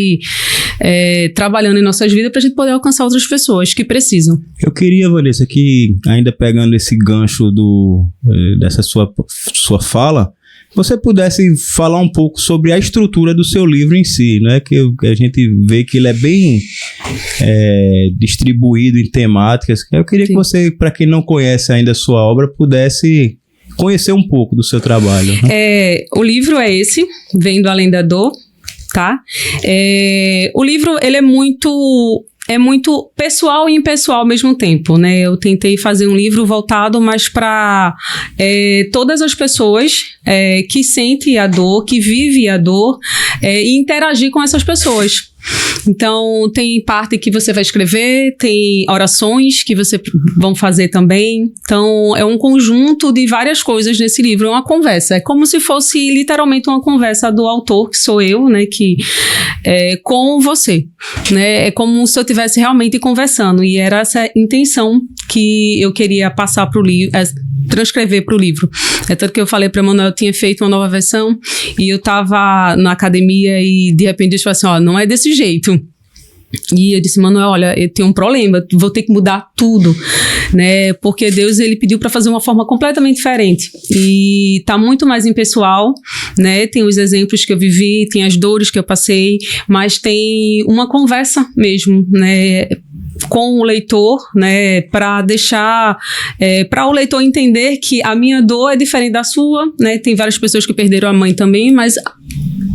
Speaker 4: trabalhando em nossas vidas para a gente poder alcançar outras pessoas que precisam.
Speaker 2: Eu queria, Vanessa, que ainda pegando esse gancho dessa sua fala, você pudesse falar um pouco sobre a estrutura do seu livro em si, né? Que a gente vê que ele é bem distribuído em temáticas. Eu queria que você, para quem não conhece ainda a sua obra, pudesse conhecer um pouco do seu trabalho.
Speaker 4: O livro é esse, Vendo Além da Dor, tá? O livro, ele é muito pessoal e impessoal ao mesmo tempo, né? Eu tentei fazer um livro voltado mais para todas as pessoas que sentem a dor, que vivem a dor, e interagir com essas pessoas. Então, tem parte que você vai escrever, tem orações que você vão fazer também. Então, é um conjunto de várias coisas nesse livro, é uma conversa. É como se fosse literalmente uma conversa do autor, que sou eu, né, com você, né? É como se eu estivesse realmente conversando, e era essa intenção que eu queria passar para o livro, transcrever para o livro. É tanto que eu falei para a Manuel, eu tinha feito uma nova versão e eu estava na academia e de repente eu falei assim, não é desse jeito. E eu disse, Manuel, olha, eu tenho um problema, vou ter que mudar tudo, né? Porque Deus, ele pediu para fazer uma forma completamente diferente. E tá muito mais impessoal, né? Tem os exemplos que eu vivi, tem as dores que eu passei, mas tem uma conversa mesmo, né? Com o leitor, né, para deixar, para o leitor entender que a minha dor é diferente da sua, né? Tem várias pessoas que perderam a mãe também, mas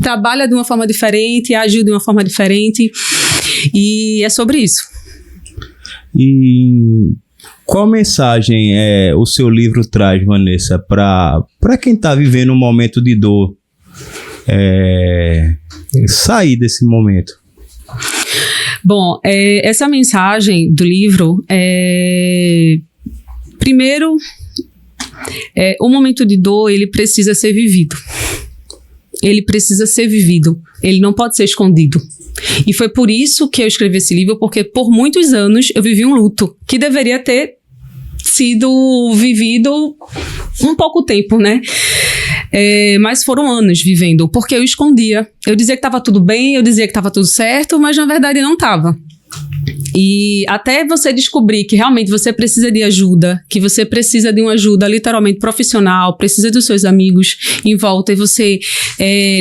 Speaker 4: trabalha de uma forma diferente, agiu de uma forma diferente, e é sobre isso.
Speaker 2: E qual mensagem o seu livro traz, Vanessa, para quem está vivendo um momento de dor, sair desse momento?
Speaker 4: Bom, essa mensagem do livro primeiro, o momento de dor, ele precisa ser vivido. Ele precisa ser vivido. Ele não pode ser escondido. E foi por isso que eu escrevi esse livro, porque por muitos anos eu vivi um luto que deveria ter sido vivido um pouco tempo, né? Mas foram anos vivendo, porque eu escondia. Eu dizia que estava tudo bem, eu dizia que estava tudo certo, mas na verdade não estava. E até você descobrir que realmente você precisa de ajuda, que você precisa de uma ajuda literalmente profissional, precisa dos seus amigos em volta, e você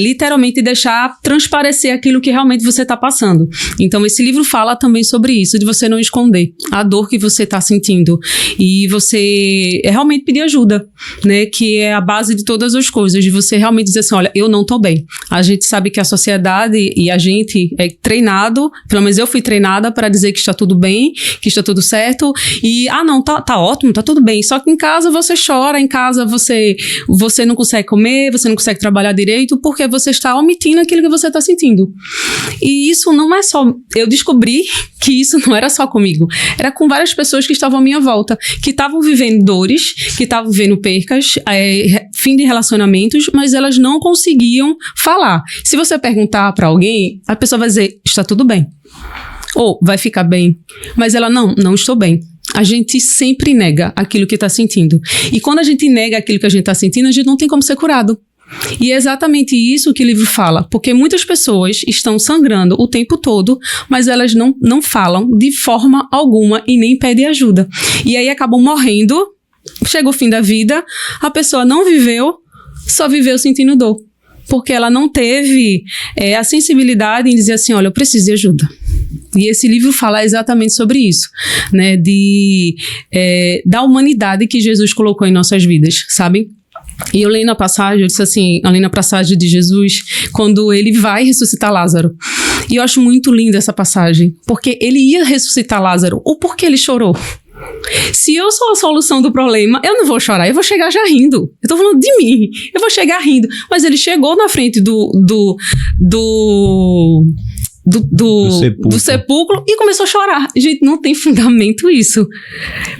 Speaker 4: literalmente deixar transparecer aquilo que realmente você está passando. Então esse livro fala também sobre isso, de você não esconder a dor que você está sentindo e você realmente pedir ajuda, né? Que é a base de todas as coisas, de você realmente dizer assim, olha, eu não estou bem. A gente sabe que a sociedade e a gente é treinado, pelo menos eu fui treinada para dizer que está tudo bem, que está tudo certo, e não, tá ótimo, tá tudo bem, só que em casa você chora, em casa você não consegue comer, você não consegue trabalhar direito, porque você está omitindo aquilo que você está sentindo. E isso não é só, eu descobri que isso não era só comigo, era com várias pessoas que estavam à minha volta, que estavam vivendo dores, que estavam vivendo percas, fim de relacionamentos, mas elas não conseguiam falar. Se você perguntar para alguém, a pessoa vai dizer, está tudo bem. Ou vai ficar bem, mas ela não estou bem. A gente sempre nega aquilo que está sentindo. E quando a gente nega aquilo que a gente está sentindo, a gente não tem como ser curado. E é exatamente isso que o livro fala, porque muitas pessoas estão sangrando o tempo todo, mas elas não falam de forma alguma e nem pedem ajuda. E aí acabam morrendo, chega o fim da vida, a pessoa não viveu, só viveu sentindo dor. Porque ela não teve a sensibilidade em dizer assim, olha, eu preciso de ajuda. E esse livro fala exatamente sobre isso, né? Da humanidade que Jesus colocou em nossas vidas, sabe? E eu leio na passagem, eu disse assim, ali na passagem de Jesus, quando ele vai ressuscitar Lázaro. E eu acho muito linda essa passagem, porque ele ia ressuscitar Lázaro. O porquê ele chorou? Se eu sou a solução do problema, eu não vou chorar, eu vou chegar já rindo. Eu tô falando de mim, eu vou chegar rindo. Mas ele chegou na frente do sepulcro e começou a chorar. Gente, não tem fundamento isso.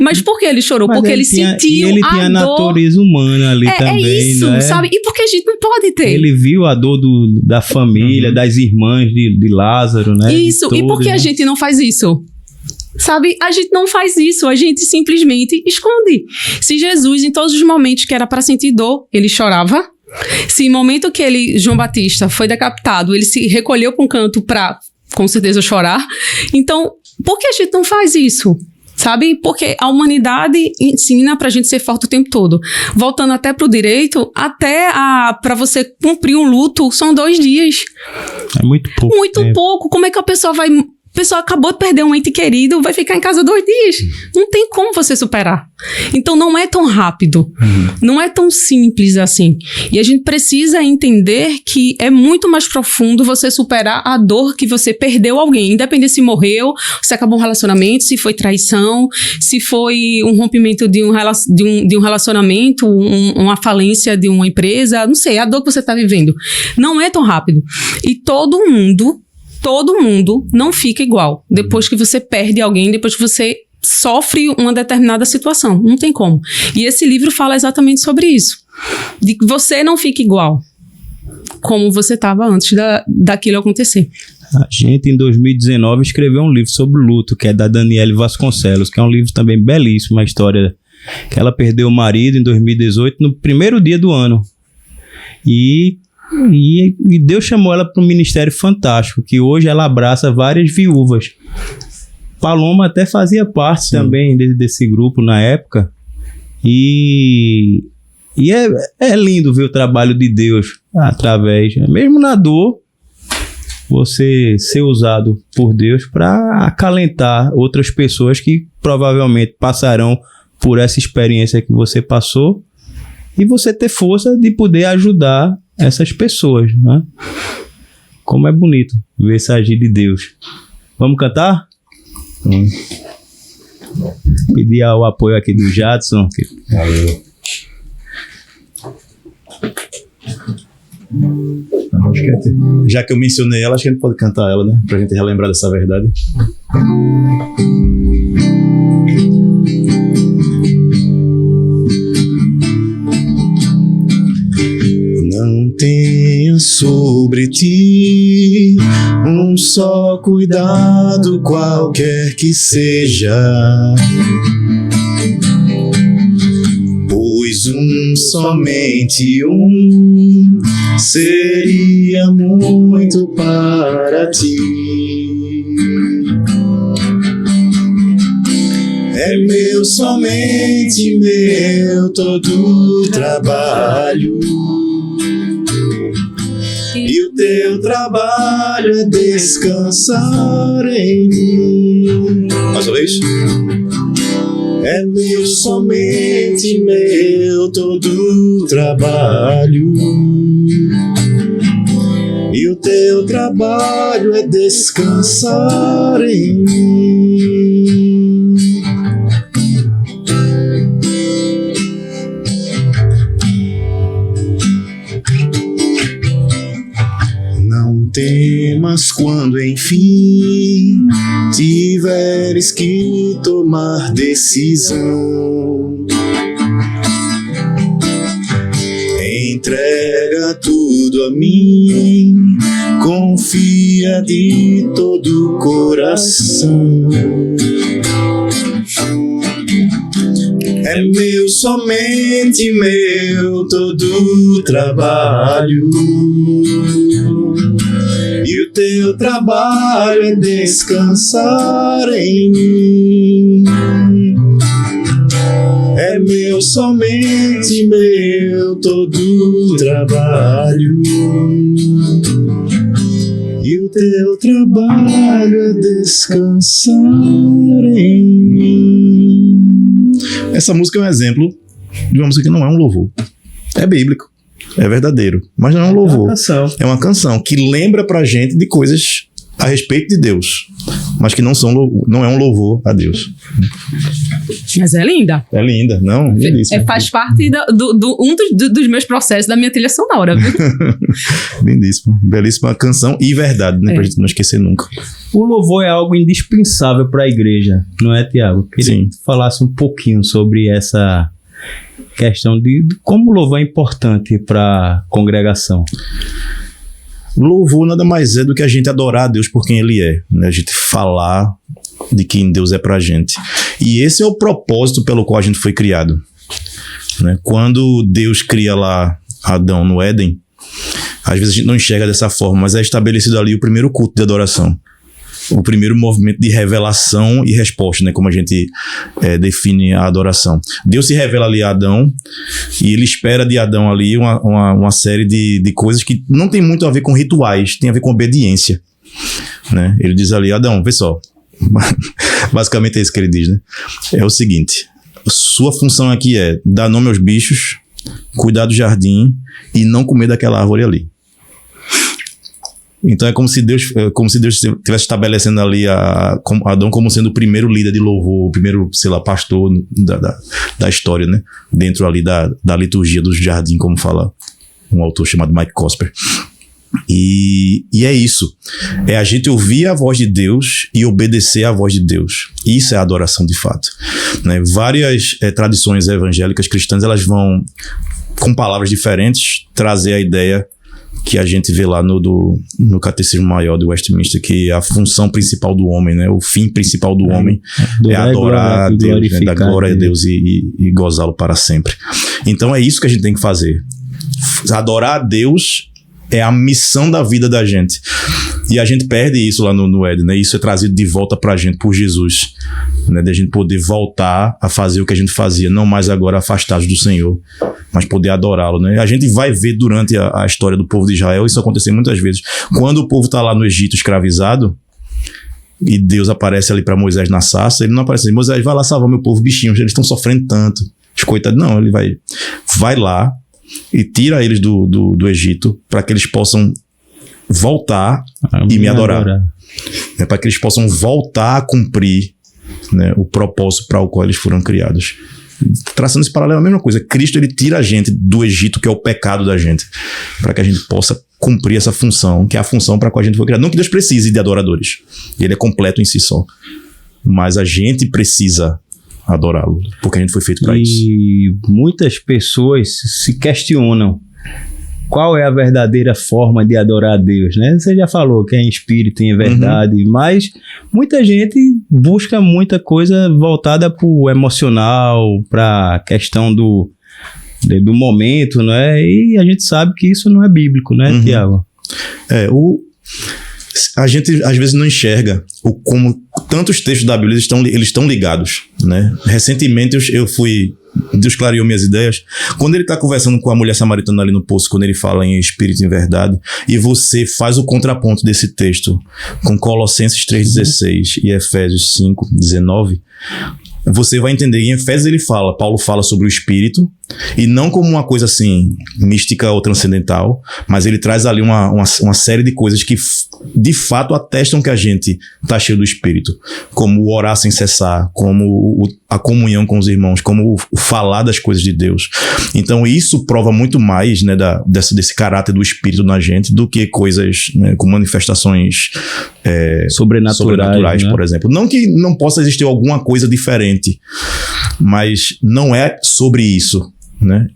Speaker 4: Mas por que ele chorou? Porque ele sentiu a dor. E ele tinha a natureza
Speaker 2: humana ali também.
Speaker 4: É isso, né? Sabe? E porque a gente não pode ter.
Speaker 2: Ele viu a dor da família, das irmãs de Lázaro, né?
Speaker 4: Isso, e por que a gente não faz isso? Sabe, a gente não faz isso, a gente simplesmente esconde. Se Jesus, em todos os momentos que era para sentir dor, ele chorava. Se em momento que João Batista foi decapitado, ele se recolheu para um canto para, com certeza, chorar. Então, por que a gente não faz isso? Sabe? Porque a humanidade ensina pra gente ser forte o tempo todo. Voltando até pro direito, pra você cumprir um luto, são 2 dias.
Speaker 2: É muito pouco.
Speaker 4: Muito pouco. Como é que a pessoa vai pessoa acabou de perder um ente querido, vai ficar em casa 2 dias. Não tem como você superar. Então não é tão rápido, não é tão simples assim. E a gente precisa entender que é muito mais profundo você superar a dor que você perdeu alguém, independente se morreu, se acabou um relacionamento, se foi traição, se foi um rompimento de um relacionamento, uma falência de uma empresa, não sei, a dor que você está vivendo. Não é tão rápido. E todo mundo não fica igual. Depois que você perde alguém, depois que você sofre uma determinada situação. Não tem como. E esse livro fala exatamente sobre isso. De que você não fica igual como você estava antes daquilo acontecer.
Speaker 2: A gente, em 2019, escreveu um livro sobre luto, que é da Daniele Vasconcelos, que é um livro também belíssimo, a história que ela perdeu o marido em 2018, no primeiro dia do ano. E Deus chamou ela para um ministério fantástico, que hoje ela abraça várias viúvas. Paloma até fazia parte também desse grupo na época. E é lindo ver o trabalho de Deus através, mesmo na dor, você ser usado por Deus para acalentar outras pessoas que provavelmente passarão por essa experiência que você passou, e você ter força de poder ajudar essas pessoas, né? Como é bonito ver esse agir de Deus. Vamos cantar? Pedir o apoio aqui do Jadson.
Speaker 3: Valeu. Já que eu mencionei ela, acho que a gente pode cantar ela, né? Pra gente relembrar dessa verdade. Não tenha sobre ti um só cuidado, qualquer que seja, pois somente seria muito para ti. É meu, somente meu, todo o trabalho, e o teu trabalho é descansar em mim. Mais uma vez. É meu, somente meu, todo o trabalho, e o teu trabalho é descansar em mim. Não temas quando enfim tiveres que tomar decisão. Entrega tudo a mim, confia de todo o coração. É meu, somente meu, todo o trabalho, e o teu trabalho é descansar em mim. É meu, somente meu, todo o trabalho, e o teu trabalho é descansar em mim. Essa música é um exemplo de uma música que não é um louvor. É bíblico, é verdadeiro, mas não é um louvor. É uma canção que lembra pra gente de coisas a respeito de Deus, mas que não é um louvor a Deus.
Speaker 4: Mas é linda.
Speaker 3: É linda, não? Lindíssima.
Speaker 4: Faz parte dos meus processos da minha trilha sonora, viu?
Speaker 3: Lindíssima. Belíssima canção e verdade, né? Pra gente não esquecer nunca.
Speaker 2: O louvor é algo indispensável para a igreja, não é, Tiago? Queria que tu falasse um pouquinho sobre essa questão de como o louvor é importante para a congregação.
Speaker 3: Louvor nada mais é do que a gente adorar a Deus por quem Ele é, né? A gente falar de quem Deus é pra gente. E esse é o propósito pelo qual a gente foi criado, né? Quando Deus cria lá Adão no Éden, às vezes a gente não enxerga dessa forma, mas é estabelecido ali o primeiro culto de adoração, o primeiro movimento de revelação e resposta, né? Como a gente define a adoração. Deus se revela ali a Adão, e Ele espera de Adão ali uma série de coisas que não tem muito a ver com rituais, tem a ver com obediência. né? Ele diz ali, Adão, vê só. Basicamente é isso que ele diz, né? É o seguinte, sua função aqui é dar nome aos bichos, cuidar do jardim e não comer daquela árvore ali. Então é como se Deus estivesse estabelecendo ali Adão como sendo o primeiro líder de louvor, o primeiro, sei lá, pastor da história, né? Dentro ali da liturgia do jardim, como fala um autor chamado Mike Cosper. E é isso. É a gente ouvir a voz de Deus e obedecer à voz de Deus. Isso é adoração de fato, né? Várias tradições evangélicas cristãs, elas vão, com palavras diferentes, trazer a ideia que a gente vê lá no Catecismo Maior do Westminster, que a função principal do homem, né? O fim principal do homem é adorar a Deus, né? Dar glória a Deus e gozá-lo para sempre. Então é isso que a gente tem que fazer. Adorar a Deus é a missão da vida da gente. E a gente perde isso lá no Éden, né? Isso é trazido de volta pra gente por Jesus, né? De a gente poder voltar a fazer o que a gente fazia, não mais agora afastados do Senhor, mas poder adorá-lo, né? A gente vai ver durante a história do povo de Israel isso acontecer muitas vezes. Quando o povo tá lá no Egito escravizado e Deus aparece ali para Moisés na sarça, ele não aparece assim, Moisés, vai lá salvar meu povo, bichinhos, eles estão sofrendo tanto. Os coitados, não, ele vai lá e tira eles do Egito para que eles possam voltar e me adorar. Né, para que eles possam voltar a cumprir, né, o propósito para o qual eles foram criados. Traçando esse paralelo, a mesma coisa. Cristo, ele tira a gente do Egito, que é o pecado da gente, para que a gente possa cumprir essa função, que é a função para a qual a gente foi criado. Não que Deus precise de adoradores, ele é completo em si só, mas a gente precisa adorá-lo, porque a gente foi feito para isso.
Speaker 2: E muitas pessoas se questionam qual é a verdadeira forma de adorar a Deus, né? Você já falou que é em espírito, em verdade, mas muita gente busca muita coisa voltada para o emocional, para a questão do momento, né? E a gente sabe que isso não é bíblico, né, Tiago?
Speaker 3: A gente às vezes não enxerga como tantos textos da Bíblia eles estão ligados, né? Recentemente Deus clareou minhas ideias. Quando ele está conversando com a mulher samaritana ali no poço, quando ele fala em espírito e em verdade, e você faz o contraponto desse texto com Colossenses 3,16 e Efésios 5,19, você vai entender. Em Efésios Paulo fala sobre o espírito, e não como uma coisa assim, mística ou transcendental, mas ele traz ali uma série de coisas que de fato atestam que a gente está cheio do espírito, como o orar sem cessar, como a comunhão com os irmãos, como o falar das coisas de Deus. Então isso prova muito mais, né, desse caráter do espírito na gente do que coisas, né, com manifestações sobrenaturais, né? Por exemplo. Não que não possa existir alguma coisa diferente, mas não é sobre isso, né?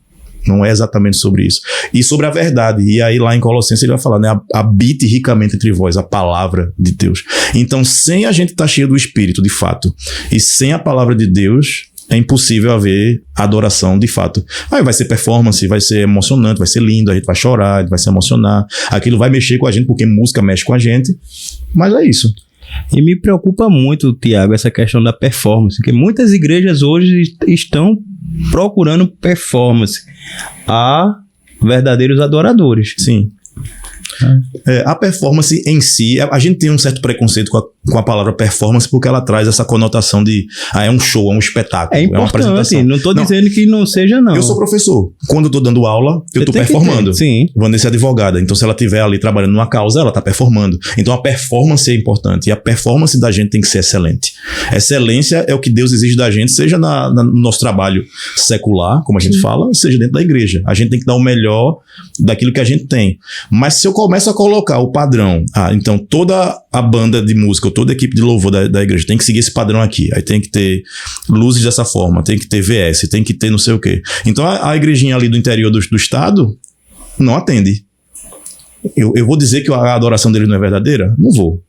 Speaker 3: Não é exatamente sobre isso. E sobre a verdade. E aí lá em Colossenses ele vai falar, né? Habite ricamente entre vós a palavra de Deus. Então, sem a gente estar cheio do Espírito, de fato, e sem a palavra de Deus, é impossível haver adoração de fato. Aí vai ser performance, vai ser emocionante, vai ser lindo, a gente vai chorar, a gente vai se emocionar. Aquilo vai mexer com a gente, porque música mexe com a gente. Mas é isso.
Speaker 2: E me preocupa muito, Tiago, essa questão da performance, porque muitas igrejas hoje estão procurando performance. Há verdadeiros adoradores.
Speaker 3: Sim. A performance em si, a gente tem um certo preconceito com a palavra performance, porque ela traz essa conotação de é um show, é um espetáculo,
Speaker 2: é uma apresentação. Não estou dizendo que não seja, não.
Speaker 3: Eu sou professor. Quando eu estou dando aula, eu estou performando.
Speaker 2: Sim.
Speaker 3: Vanessa é advogada, então se ela estiver ali trabalhando numa causa, ela está performando. Então a performance é importante, e a performance da gente tem que ser excelente. Excelência é o que Deus exige da gente, seja no nosso trabalho secular, como a gente fala, seja dentro da igreja. A gente tem que dar o melhor daquilo que a gente tem. Mas se eu começo a colocar o padrão, então toda a banda de música, ou toda a equipe de louvor da igreja tem que seguir esse padrão aqui, aí tem que ter luzes dessa forma, tem que ter VS, tem que ter não sei o quê. Então a igrejinha ali do interior do estado não atende. Eu vou dizer que a adoração deles não é verdadeira? Não vou.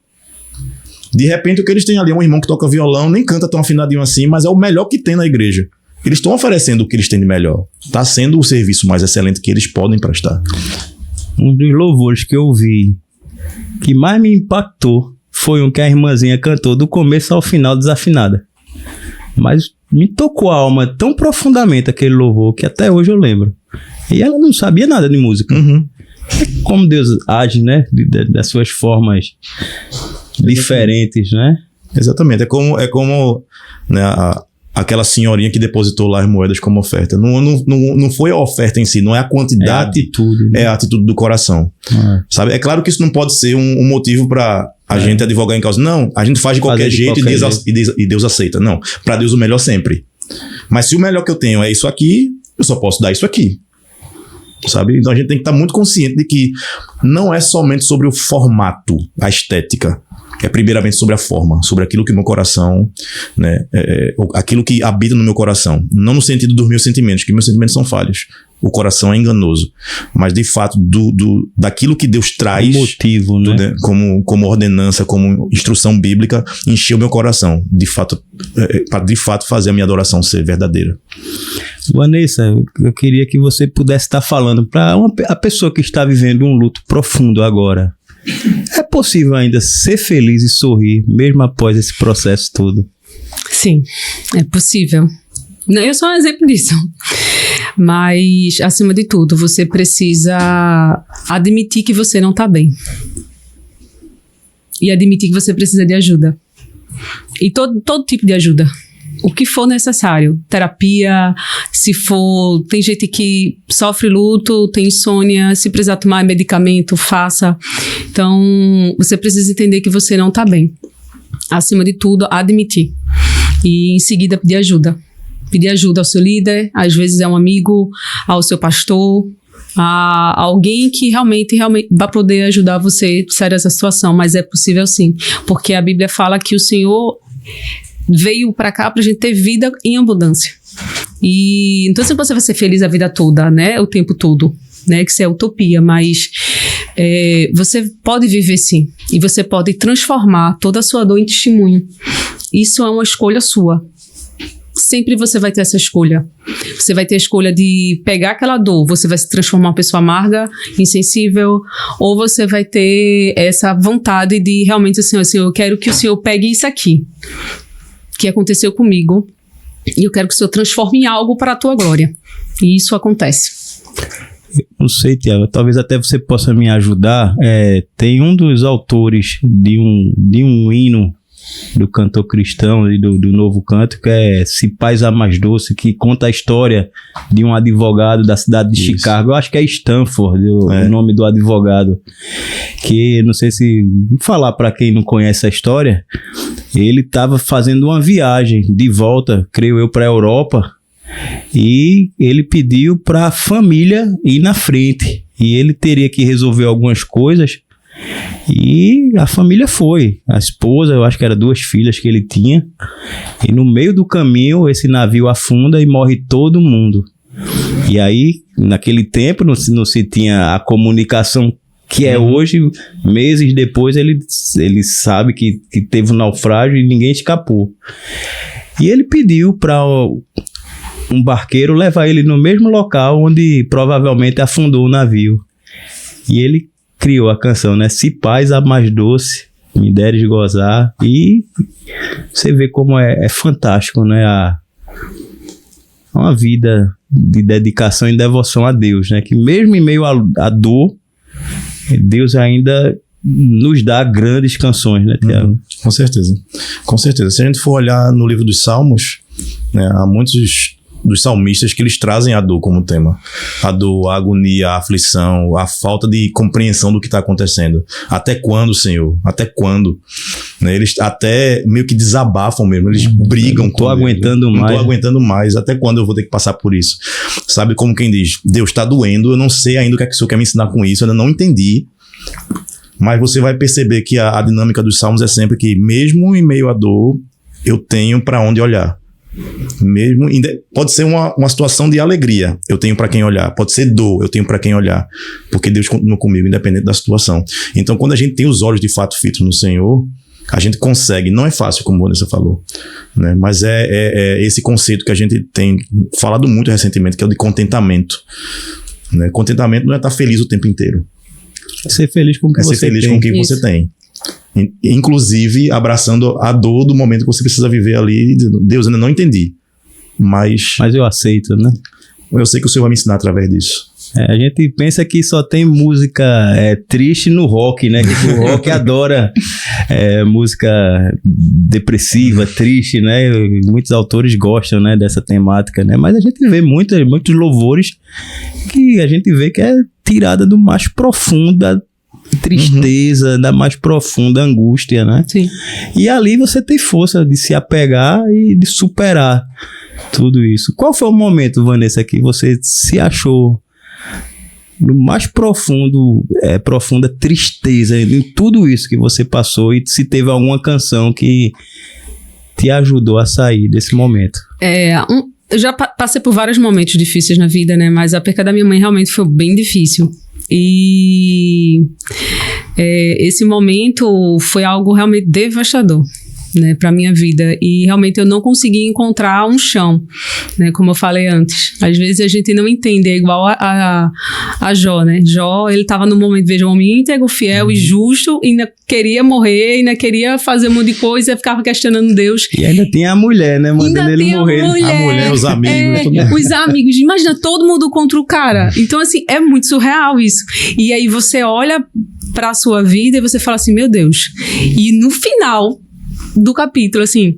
Speaker 3: De repente o que eles têm ali é um irmão que toca violão, nem canta tão afinadinho assim, mas é o melhor que tem na igreja. Eles estão oferecendo o que eles têm de melhor. Está sendo o serviço mais excelente que eles podem prestar.
Speaker 2: Um dos louvores que eu ouvi que mais me impactou foi um que a irmãzinha cantou do começo ao final desafinada. Mas me tocou a alma tão profundamente aquele louvor que até hoje eu lembro. E ela não sabia nada de música. Como Deus age, né? Das suas formas diferentes, né?
Speaker 3: Exatamente. É como né, aquela senhorinha que depositou lá as moedas como oferta. Não foi a oferta em si, não é a quantidade. É a
Speaker 2: atitude.
Speaker 3: Né? É a atitude do coração. Sabe? É claro que isso não pode ser um motivo para a gente advogar em causa. Não, a gente faz de qualquer jeito e Deus aceita. Não, para Deus o melhor sempre. Mas se o melhor que eu tenho é isso aqui, eu só posso dar isso aqui. Sabe? Então a gente tem que estar muito consciente de que não é somente sobre o formato, a estética. É primeiramente sobre a forma, sobre aquilo que o meu coração, né, aquilo que habita no meu coração. Não no sentido dos meus sentimentos, que meus sentimentos são falhos. O coração é enganoso. Mas, de fato, daquilo que Deus traz...
Speaker 2: O motivo, né?
Speaker 3: Como ordenança, como instrução bíblica, encher o meu coração. De fato, para de fato fazer a minha adoração ser verdadeira.
Speaker 2: Vanessa, eu queria que você pudesse estar falando para a pessoa que está vivendo um luto profundo agora. É possível ainda ser feliz e sorrir, mesmo após esse processo todo?
Speaker 4: Sim, é possível. Eu sou um exemplo disso. Mas, acima de tudo, você precisa admitir que você não está bem. E admitir que você precisa de ajuda. E todo tipo de ajuda. O que for necessário. Terapia, se for... Tem gente que sofre luto, tem insônia, se precisar tomar medicamento, faça. Então, você precisa entender que você não está bem. Acima de tudo, admitir. E, em seguida, pedir ajuda. Pedir ajuda ao seu líder, às vezes é um amigo, ao seu pastor, a alguém que realmente vai poder ajudar você a sair dessa situação. Mas é possível sim. Porque a Bíblia fala que o Senhor... veio pra cá pra gente ter vida em abundância. E então se você vai ser feliz a vida toda, né? O tempo todo, né? Que isso é utopia, mas você pode viver sim. E você pode transformar toda a sua dor em testemunho. Isso é uma escolha sua. Sempre você vai ter essa escolha. Você vai ter a escolha de pegar aquela dor, você vai se transformar uma pessoa amarga, insensível, ou você vai ter essa vontade de realmente assim, eu quero que o Senhor pegue isso aqui que aconteceu comigo e eu quero que o Senhor transforme em algo para a tua glória. E isso acontece.
Speaker 2: Não sei, Tiago, talvez até você possa me ajudar. Tem um dos autores de um hino do cantor cristão e do novo canto, que é Se Paz a Mais Doce, que conta a história de um advogado da cidade de Chicago. Eu acho que é Stanford, o nome do advogado. Que, não sei se... falar para quem não conhece a história, ele estava fazendo uma viagem de volta, creio eu, para a Europa, e ele pediu para a família ir na frente. E ele teria que resolver algumas coisas. E a família foi, a esposa, eu acho que eram 2 filhas que ele tinha, e no meio do caminho esse navio afunda e morre todo mundo. E aí, naquele tempo não se tinha a comunicação que é hoje. Meses depois ele sabe que teve um naufrágio e ninguém escapou. E ele pediu para um barqueiro levar ele no mesmo local onde provavelmente afundou o navio. E ele criou a canção, né? Se Paz a Mais Doce me deres gozar. E você vê como é fantástico, né? Uma vida de dedicação e devoção a Deus, né? Que mesmo em meio à dor, Deus ainda nos dá grandes canções, né, Tiago?
Speaker 3: Com certeza. Com certeza. Se a gente for olhar no livro dos Salmos, né, há muitos dos salmistas que eles trazem a dor como tema. A dor, a agonia, a aflição, a falta de compreensão do que está acontecendo. Até quando, Senhor? Até quando? Né, eles até meio que desabafam mesmo, eles brigam com Deus. Não tô aguentando mais. Até quando eu vou ter que passar por isso? Sabe, como quem diz, Deus está doendo, eu não sei ainda o que é que o Senhor quer me ensinar com isso, eu ainda não entendi. Mas você vai perceber que a dinâmica dos salmos é sempre que, mesmo em meio à dor, eu tenho para onde olhar. Mesmo, pode ser uma situação de alegria, eu tenho para quem olhar. Pode ser dor, eu tenho para quem olhar. Porque Deus continua comigo, independente da situação. Então, quando a gente tem os olhos de fato fitos no Senhor, a gente consegue. Não é fácil, como a Vanessa falou, né? Mas é esse conceito que a gente tem falado muito recentemente, que é o de contentamento, né? Contentamento não é estar feliz o tempo inteiro.
Speaker 2: É ser feliz com o que você tem.
Speaker 3: Ser feliz com quem você tem. Inclusive abraçando a dor do momento que você precisa viver ali. Deus, ainda não entendi, mas
Speaker 2: eu aceito, né?
Speaker 3: Eu sei que o Senhor vai me ensinar através disso.
Speaker 2: A gente pensa que só tem música triste no rock, né? Que o rock adora música depressiva, triste, né? Muitos autores gostam, né, dessa temática, né? Mas a gente vê muitos louvores que a gente vê que é tirada do mais profunda tristeza, da mais profunda angústia, né?
Speaker 4: Sim.
Speaker 2: E ali você tem força de se apegar e de superar tudo isso. Qual foi o momento, Vanessa, que você se achou no mais profunda tristeza em tudo isso que você passou, e se teve alguma canção que te ajudou a sair desse momento?
Speaker 4: Eu já passei por vários momentos difíceis na vida, né? Mas a perca da minha mãe realmente foi bem difícil. E esse momento foi algo realmente devastador, né, para minha vida, e realmente eu não consegui encontrar um chão, né, como eu falei antes. Às vezes a gente não entende, é igual a Jó, né? Jó, ele estava no momento, veja, um homem íntegro, fiel e justo, e ainda queria morrer, ainda queria fazer um monte de coisa, ficava questionando Deus.
Speaker 2: E ainda tinha a mulher, né, mandando ele morrer.
Speaker 3: A mulher, os amigos.
Speaker 4: Os amigos, imagina todo mundo contra o cara. Então, assim, é muito surreal isso. E aí você olha para a sua vida e você fala assim, meu Deus. E no final do capítulo, assim,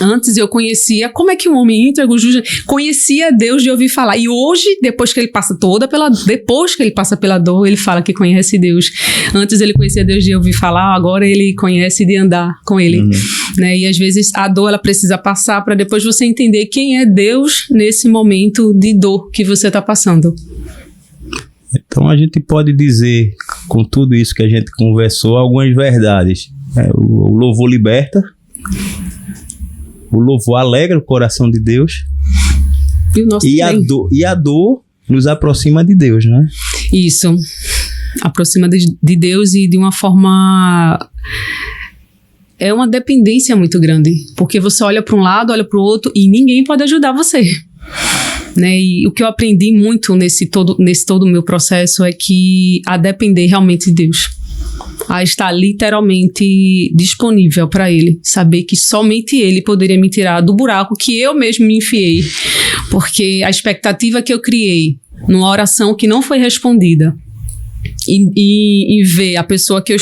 Speaker 4: antes eu conhecia, como é que um homem íntegro, justo, conhecia Deus de ouvir falar, e hoje, depois que ele passa pela dor, ele fala que conhece Deus. Antes ele conhecia Deus de ouvir falar, agora ele conhece de andar com ele, né? E às vezes a dor, ela precisa passar para depois você entender quem é Deus nesse momento de dor que você está passando.
Speaker 2: Então a gente pode dizer, com tudo isso que a gente conversou, algumas verdades. O louvor liberta, o louvor alegra o coração de Deus,
Speaker 4: e, o nosso
Speaker 2: a dor nos aproxima de Deus, né?
Speaker 4: Isso, aproxima de Deus, e de uma forma... É uma dependência muito grande, porque você olha para um lado, olha para o outro, e ninguém pode ajudar você, né? E o que eu aprendi muito nesse todo o meu processo é que a depender realmente de Deus, a estar literalmente disponível para Ele, saber que somente Ele poderia me tirar do buraco que eu mesmo me enfiei, porque a expectativa que eu criei numa oração que não foi respondida, e ver a pessoa que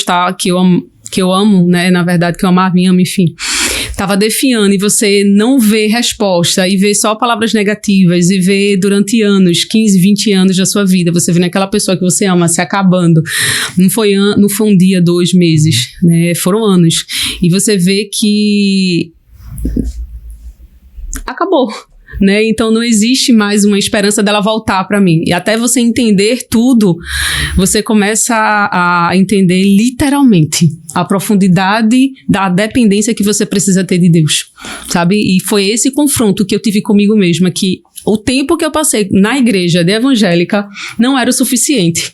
Speaker 4: eu amo, né, na verdade, que eu amava e amo, enfim, estava defiando, e você não vê resposta, e vê só palavras negativas, e vê durante anos, 15, 20 anos da sua vida, você vê naquela pessoa que você ama se acabando. Não foi um dia, 2 meses, né? Foram anos. E você vê que acabou, né? Então não existe mais uma esperança dela voltar para mim. E até você entender tudo, você começa a entender literalmente a profundidade da dependência que você precisa ter de Deus, sabe? E foi esse confronto que eu tive comigo mesma, que o tempo que eu passei na igreja de evangélica não era o suficiente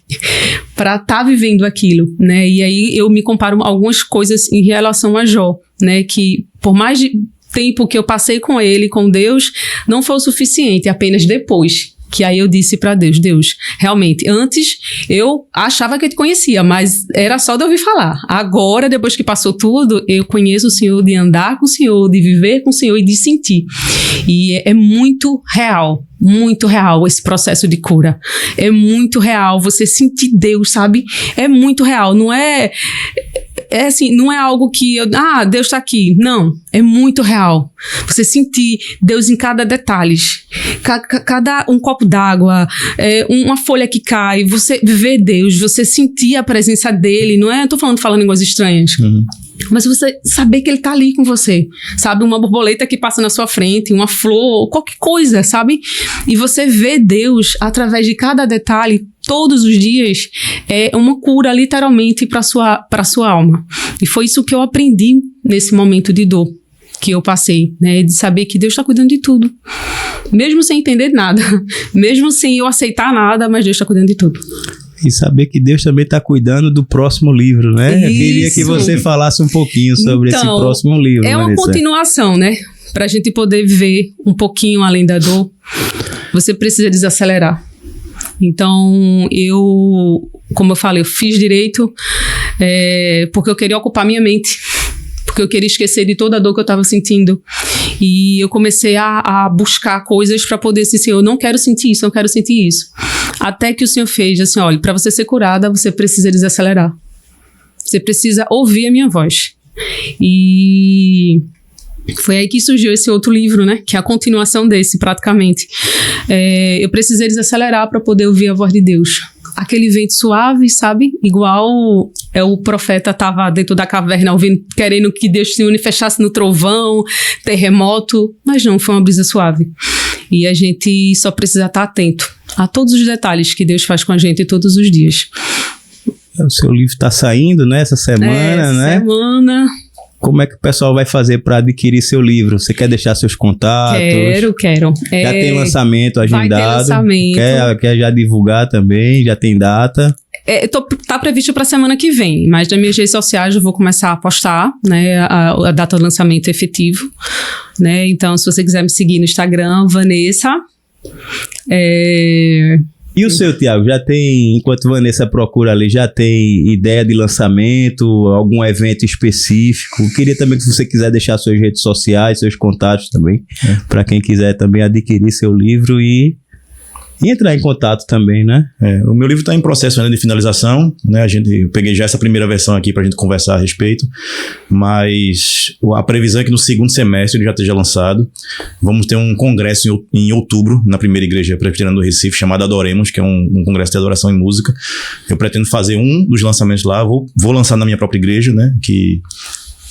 Speaker 4: para estar vivendo aquilo, né? E aí eu me comparo algumas coisas em relação a Jó, né? Que por mais tempo que eu passei com ele, com Deus, não foi o suficiente, apenas depois. Que aí eu disse para Deus, realmente, antes eu achava que eu te conhecia, mas era só de ouvir falar. Agora, depois que passou tudo, eu conheço o Senhor, de andar com o Senhor, de viver com o Senhor e de sentir. E é muito real esse processo de cura. É muito real você sentir Deus, sabe? É muito real, não é assim, não é algo que Deus está aqui. Não, é muito real. Você sentir Deus em cada detalhe, cada um copo d'água, uma folha que cai, você ver Deus, você sentir a presença dele, não é? Eu tô falando línguas estranhas. Mas você saber que ele tá ali com você, sabe? Uma borboleta que passa na sua frente, uma flor, qualquer coisa, sabe? E você vê Deus através de cada detalhe todos os dias, é uma cura literalmente para sua alma. E foi isso que eu aprendi nesse momento de dor que eu passei, né? De saber que Deus está cuidando de tudo, mesmo sem entender nada, mesmo sem eu aceitar nada, mas Deus está cuidando de tudo.
Speaker 2: E saber que Deus também está cuidando do próximo livro, né? Eu queria que você falasse um pouquinho sobre esse próximo livro,
Speaker 4: É uma
Speaker 2: Vanessa.
Speaker 4: Continuação, né? Para a gente poder ver um pouquinho além da dor, você precisa desacelerar. Então, como eu falei, eu fiz direito porque eu queria ocupar minha mente, porque eu queria esquecer de toda a dor que eu estava sentindo. E eu comecei a buscar coisas para poder dizer assim, eu não quero sentir isso, eu não quero sentir isso. Até que o Senhor fez assim, olha, para você ser curada, você precisa desacelerar. Você precisa ouvir a minha voz. E foi aí que surgiu esse outro livro, né? Que é a continuação desse, praticamente. Eu precisei desacelerar para poder ouvir a voz de Deus. Aquele vento suave, sabe? Igual o profeta estava dentro da caverna ouvindo, querendo que Deus se manifestasse no trovão, terremoto. Mas não, foi uma brisa suave. E a gente só precisa estar atento a todos os detalhes que Deus faz com a gente todos os dias.
Speaker 2: O seu livro está saindo, né? Essa semana, né?
Speaker 4: Semana.
Speaker 2: Como é que o pessoal vai fazer para adquirir seu livro? Você quer deixar seus contatos?
Speaker 4: Quero.
Speaker 2: Já tem lançamento agendado?
Speaker 4: Vai ter lançamento.
Speaker 2: Quer já divulgar também? Já tem data?
Speaker 4: Tá previsto para a semana que vem, mas nas minhas redes sociais eu vou começar a postar, né, a data do lançamento efetivo, né? Então, se você quiser me seguir no Instagram, Vanessa.
Speaker 2: E o seu, Tiago, já tem, enquanto Vanessa procura ali, já tem ideia de lançamento, algum evento específico? Queria também que você quiser deixar suas redes sociais, seus contatos também, para quem quiser também adquirir seu livro e entrar em contato também, né?
Speaker 3: O meu livro está em processo ainda de finalização, né? Eu peguei já essa primeira versão aqui para a gente conversar a respeito, mas a previsão é que no segundo semestre ele já esteja lançado. Vamos ter um congresso em outubro, na primeira igreja presbiteriana do Recife, chamada Adoremos, que é um congresso de adoração e música. Eu pretendo fazer um dos lançamentos lá, vou lançar na minha própria igreja, né? Que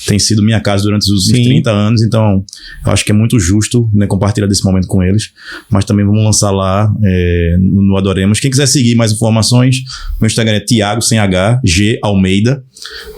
Speaker 3: tem sido minha casa durante os 30 anos, então eu acho que é muito justo, né, compartilhar desse momento com eles, mas também vamos lançar lá no Adoremos. Quem quiser seguir mais informações, meu Instagram é Tiago, sem H, G Almeida,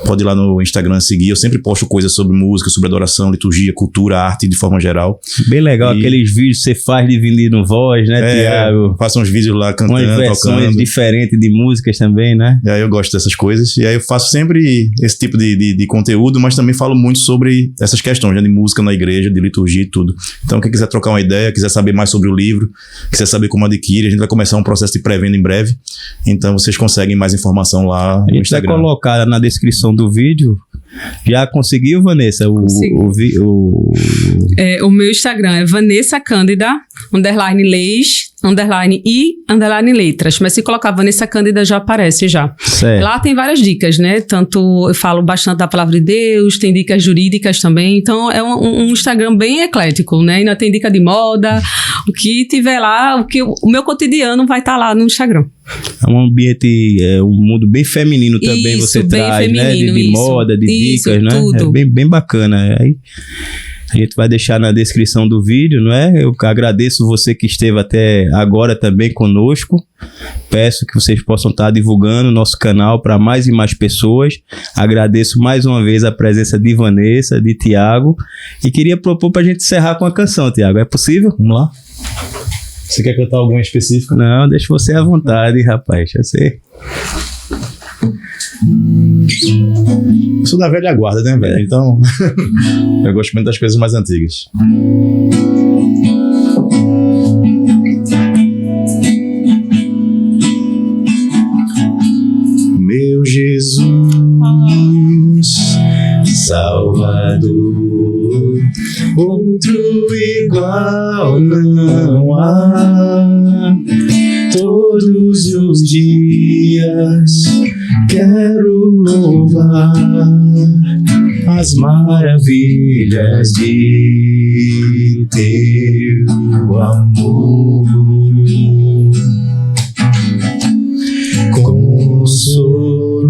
Speaker 3: pode ir lá no Instagram seguir, eu sempre posto coisas sobre música, sobre adoração, liturgia, cultura, arte de forma geral.
Speaker 2: Bem legal, aqueles vídeos que você faz dividindo voz, né, Tiago?
Speaker 3: Faço uns vídeos lá cantando,
Speaker 2: umas versões
Speaker 3: tocando.
Speaker 2: diferentes de músicas também, né?
Speaker 3: E aí eu gosto dessas coisas, e aí eu faço sempre esse tipo de conteúdo, mas também falo muito sobre essas questões, né, de música na igreja, de liturgia e tudo. Então quem quiser trocar uma ideia, quiser saber mais sobre o livro, quiser saber como adquirir, a gente vai começar um processo de pré-venda em breve, então vocês conseguem mais informação lá no Instagram.
Speaker 2: Vai colocar na descrição do vídeo. Já conseguiu, Vanessa? O
Speaker 4: meu Instagram é Vanessa Cândida, _leis, _ letras. Mas se colocar Vanessa Cândida já aparece já.
Speaker 2: Certo.
Speaker 4: Lá tem várias dicas, né? Tanto eu falo bastante da palavra de Deus, tem dicas jurídicas também. Então é um Instagram bem eclético, né? Ainda tem dica de moda, o que tiver lá, o meu cotidiano vai estar lá no Instagram.
Speaker 2: É um ambiente, um mundo bem feminino também, você traz, feminino, né? De moda, de dicas, né? Tudo. É bem bacana. Aí a gente vai deixar na descrição do vídeo, não é? Eu agradeço você que esteve até agora também conosco. Peço que vocês possam estar divulgando o nosso canal para mais e mais pessoas. Agradeço mais uma vez a presença de Vanessa, de Tiago. E queria propor para a gente encerrar com a canção, Tiago. É possível? Vamos lá?
Speaker 3: Você quer cantar alguma específica?
Speaker 2: Não, deixa você à vontade, rapaz. Eu sei.
Speaker 3: Eu sou da velha guarda, né, velho? Então, eu gosto muito das coisas mais antigas. Meu Jesus, Salvador, outro igual não há. Todos os dias quero louvar as maravilhas de teu amor. Consolo,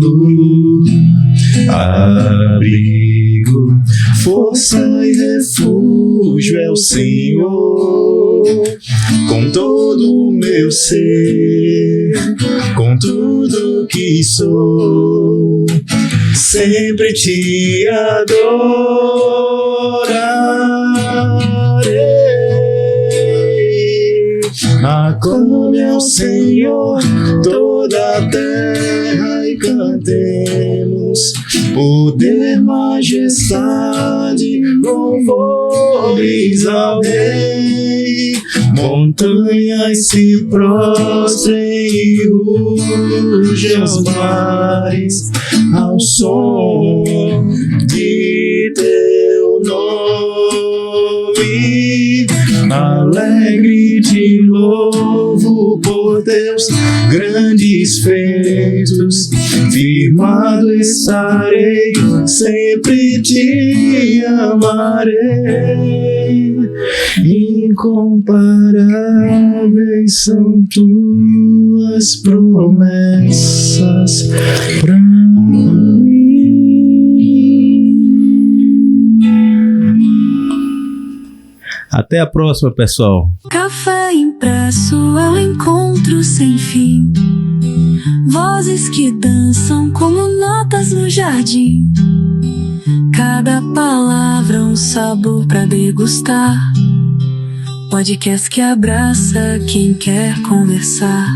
Speaker 3: abrigo, força e refúgio é o Senhor. Com todo o meu ser, com tudo que sou, sempre te adorarei. Aclame ao Senhor toda a terra e cantemos poder, majestade, louvores ao Rei. Montanhas se prostrem e rugem os mares ao som de teu nome. Alegre te louvo por teus grandes feitos, firmado estarei, sempre te amarei. Incomparáveis são tuas promessas pra mim.
Speaker 2: Até a próxima, pessoal.
Speaker 1: Café impresso é um encontro sem fim. Vozes que dançam como notas no jardim. Cada palavra um sabor pra degustar. Podcast que abraça quem quer conversar.